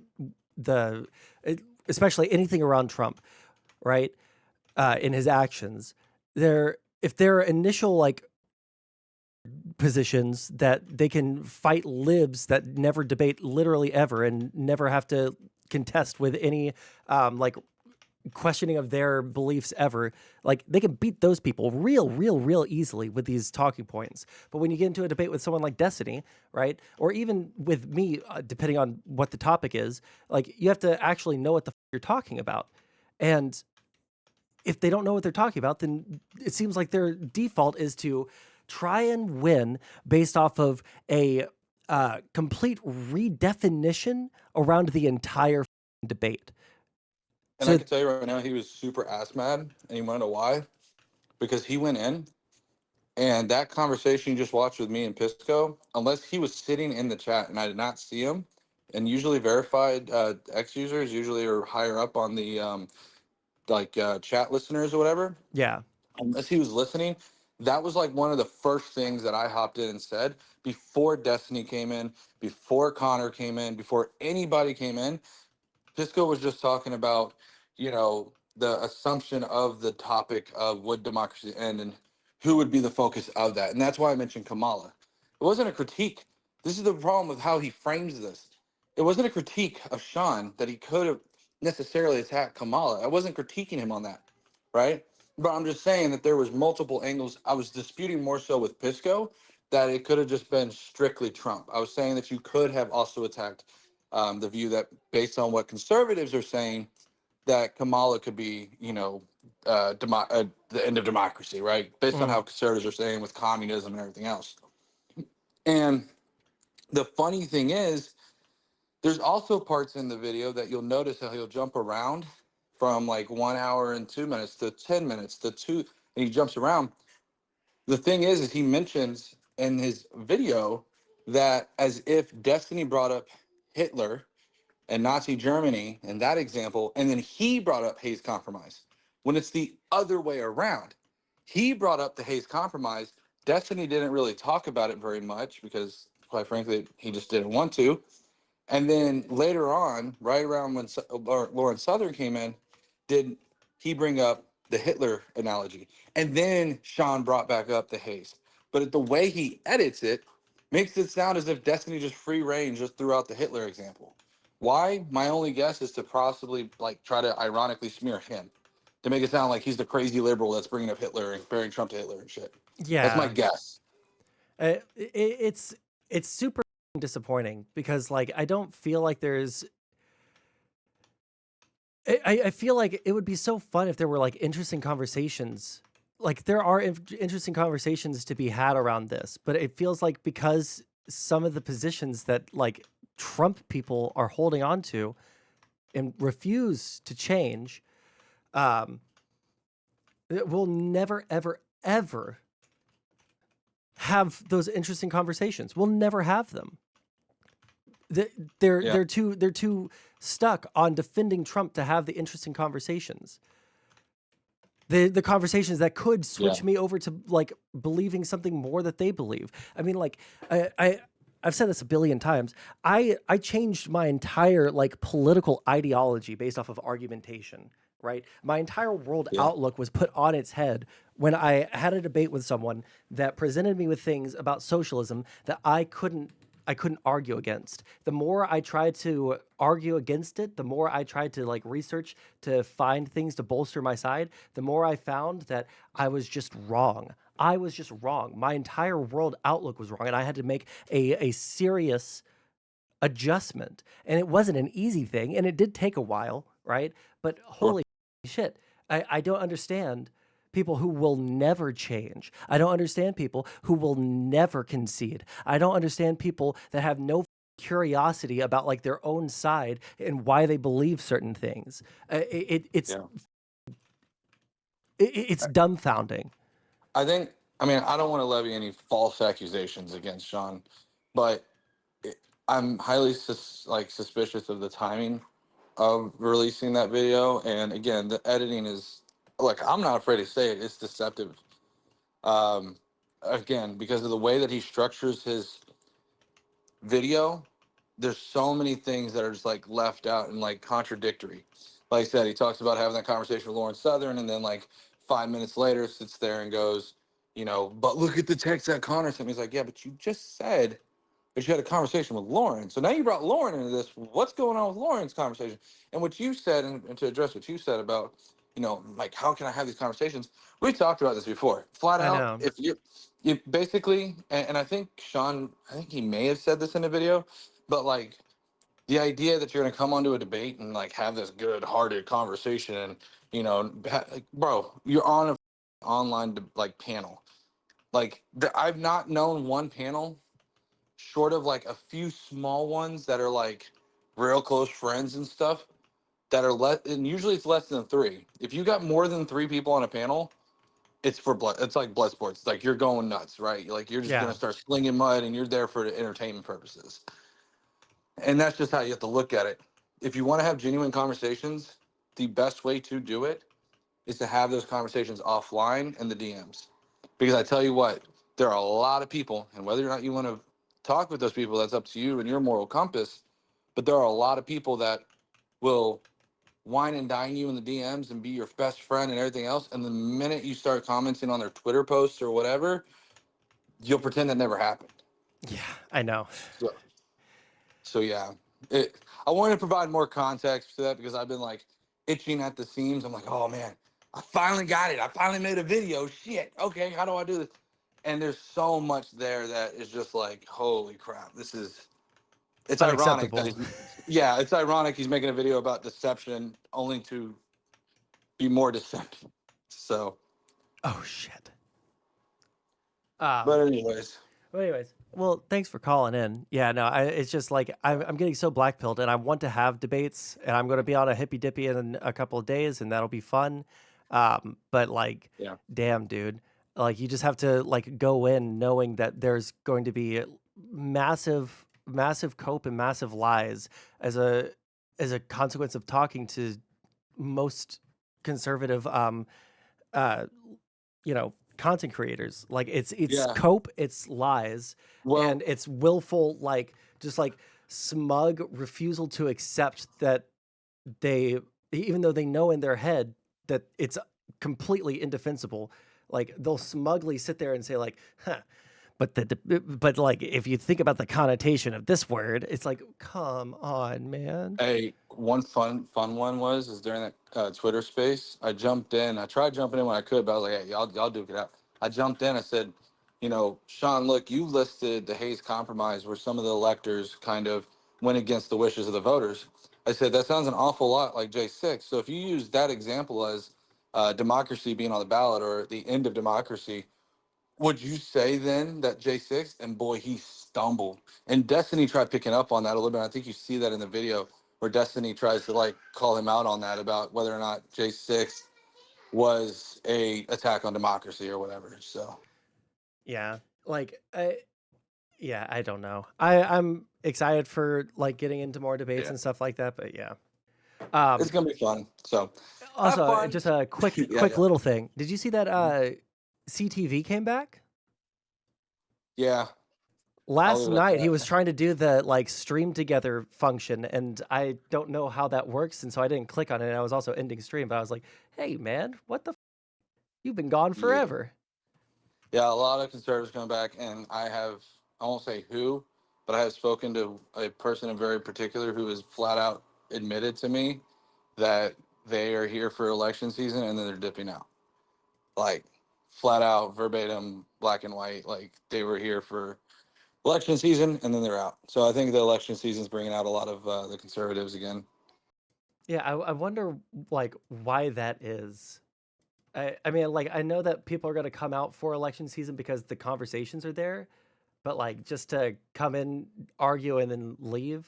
A: especially anything around Trump, right? In his actions, if their initial like positions that they can fight libs that never debate literally ever and never have to contest with any like questioning of their beliefs ever, like they can beat those people real easily with these talking points. But when you get into a debate with someone like Destiny, right, or even with me, depending on what the topic is, like you have to actually know what the you're talking about. And if they don't know what they're talking about, then it seems like their default is to try and win based off of a complete redefinition around the entire debate.
B: And so, I can tell you right now, he was super ass mad, and you want to know why? Because he went in, and that conversation you just watched with me and Pisco, unless he was sitting in the chat and I did not see him, and usually verified X users usually are higher up on the chat listeners or whatever.
A: Yeah.
B: Unless he was listening, that was like one of the first things that I hopped in and said before Destiny came in, before Connor came in, before anybody came in. Pisco was just talking about, you know, the assumption of the topic of would democracy end and who would be the focus of that. And that's why I mentioned Kamala. It wasn't a critique. This is the problem with how he frames this. It wasn't a critique of Sean that he could have necessarily attacked Kamala. I wasn't critiquing him on that, right? But I'm just saying that there was multiple angles. I was disputing more so with Pisco that it could have just been strictly Trump. I was saying that you could have also attacked the view that based on what conservatives are saying, that Kamala could be, you know, the end of democracy, right? Based on how conservatives are saying with communism and everything else. And the funny thing is, there's also parts in the video that you'll notice how he'll jump around from like 1 hour and 2 minutes to 10 minutes to 2, and he jumps around. The thing is he mentions in his video that as if Destiny brought up Hitler and Nazi Germany in that example, and then he brought up Hayes Compromise, when it's the other way around. He brought up the Hayes Compromise. Destiny didn't really talk about it very much because, quite frankly, he just didn't want to. And then later on, right around when Lauren Southern came in, did he bring up the Hitler analogy? And then Sean brought back up the Hayes. But the way he edits it makes it sound as if Destiny just free range just threw out the Hitler example. Why? My only guess is to possibly like try to ironically smear him, to make it sound like he's the crazy liberal that's bringing up Hitler and comparing Trump to Hitler and shit.
A: Yeah,
B: that's my guess.
A: It's super disappointing because like I don't feel like there's. I feel like it would be so fun if there were like interesting conversations. Like there are interesting conversations to be had around this, but it feels like because some of the positions that like Trump people are holding on to and refuse to change, we'll never, ever, ever have those interesting conversations. We'll never have them. They're too stuck on defending Trump to have the interesting conversations. The conversations that could switch me over to like believing something more that they believe. I mean, like I've said this a billion times. I changed my entire like political ideology based off of argumentation, right? My entire world outlook was put on its head when I had a debate with someone that presented me with things about socialism that I couldn't argue against. The more I tried to argue against it, the more I tried to like research to find things to bolster my side, the more I found that I was just wrong. I was just wrong. My entire world outlook was wrong, and I had to make a serious adjustment. And it wasn't an easy thing, and it did take a while, right? But holy shit, I don't understand people who will never change. I don't understand people who will never concede. I don't understand people that have no curiosity about like their own side and why they believe certain things. It's dumbfounding.
B: I mean, I don't want to levy any false accusations against Sean, but I'm highly suspicious of the timing of releasing that video. And again, the editing is, look, I'm not afraid to say it, it's deceptive. Again, because of the way that he structures his video, there's so many things that are just like left out and like contradictory. Like I said, he talks about having that conversation with Lauren Southern, and then like 5 minutes later sits there and goes, you know, but look at the text that Connor sent me. He's like, yeah, but you just said that you had a conversation with Lauren. So now you brought Lauren into this. What's going on with Lauren's conversation? And what you said, and to address what you said about, you know, like, how can I have these conversations? We talked about this before. Flat out, if you basically, and I think Sean, I think he may have said this in a video, but like the idea that you're going to come onto a debate and like have this good-hearted conversation and, you know, like, bro, you're on a online like panel. Like I've not known one panel short of like a few small ones that are like real close friends and stuff that are less, and usually it's less than 3. If you got more than 3 people on a panel, it's for blood. It's like blood sports. Like you're going nuts, right? Like you're just gonna start slinging mud, and you're there for entertainment purposes. And that's just how you have to look at it. If you want to have genuine conversations, the best way to do it is to have those conversations offline in the DMs. Because I tell you what, there are a lot of people, and whether or not you want to talk with those people, that's up to you and your moral compass. But there are a lot of people that will wine and dine you in the DMs and be your best friend and everything else. And the minute you start commenting on their Twitter posts or whatever, you'll pretend that never happened.
A: Yeah, I know.
B: So yeah, I wanted to provide more context to that because I've been like itching at the seams. I'm like, oh man, I finally got it. I finally made a video. Shit. Okay, how do I do this? And there's so much there that is just like, holy crap. It's ironic that it's ironic he's making a video about deception only to be more deceptive. So.
A: Oh shit.
B: But anyways.
A: Well, thanks for calling in. Yeah, no, it's just like I'm getting so blackpilled, and I want to have debates, and I'm going to be on a hippy dippy in a couple of days, and that'll be fun. But like,
F: Yeah.
A: damn, dude, like you just have to like go in knowing that there's going to be massive, massive cope and massive lies as a consequence of talking to most conservative uh content creators. Like it's
B: Yeah.
A: cope, it's lies,
B: Well,
A: and it's willful, like just like smug refusal to accept that they, even though they know in their head that it's completely indefensible, like they'll smugly sit there and say like, huh, but like if you think about the connotation of this word, it's like, come on, man.
B: one fun one is during that Twitter space. I jumped in. I tried jumping in when I could, but I was like, "Hey, y'all duke it out." I jumped in. I said, Sean, look, you listed the Hayes Compromise, where some of the electors kind of went against the wishes of the voters. I said that sounds an awful lot like J6. So if you use that example as democracy being on the ballot or the end of democracy, would you say then that J6, and boy, he stumbled. And Destiny tried picking up on that a little bit. I think you see that in the video where Destiny tries to like call him out on that about whether or not J6 was a attack on democracy or whatever. So
A: Yeah, like yeah, I don't know. I'm excited for like getting into more debates
B: Yeah.
A: and stuff like that, but yeah.
B: It's gonna be fun. So
A: Also,
B: have fun.
A: just a quick
B: Yeah.
A: little thing. Did you see that CTV came back?
B: Yeah.
A: Last
B: leave it at
A: night he
B: that.
A: was trying to do the like stream together function, and I don't know how that works, and so I didn't click on it. And I was also ending stream, but I was like, "Hey man, what the? You've been gone forever."
B: Yeah, a lot of conservatives come back, and I won't say who, but I have spoken to a person in very particular who has flat out admitted to me that they are here for election season and then they're dipping out. Like, flat out, verbatim, black and white, like they were here for election season and then they're out. So I think the election season is bringing out a lot of the conservatives again.
A: Yeah, I wonder like why that is. I mean, like I know that people are going to come out for election season because the conversations are there, but like just to come in, argue, and then leave,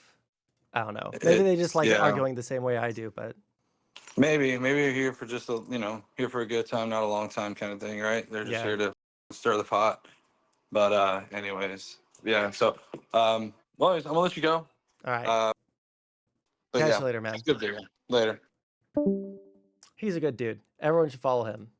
A: I don't know. Maybe they just like
B: Yeah.
A: arguing the same way I do, but
B: Maybe you're here for just here for a good time, not a long time kind of thing, right? They're just
A: Yeah.
B: here to stir the pot. But anyways, yeah. So well, I'm gonna let you go.
A: All right.
B: But
A: Catch
B: yeah,
A: you later, man.
B: it's good video. Later.
A: He's a good dude. Everyone should follow him.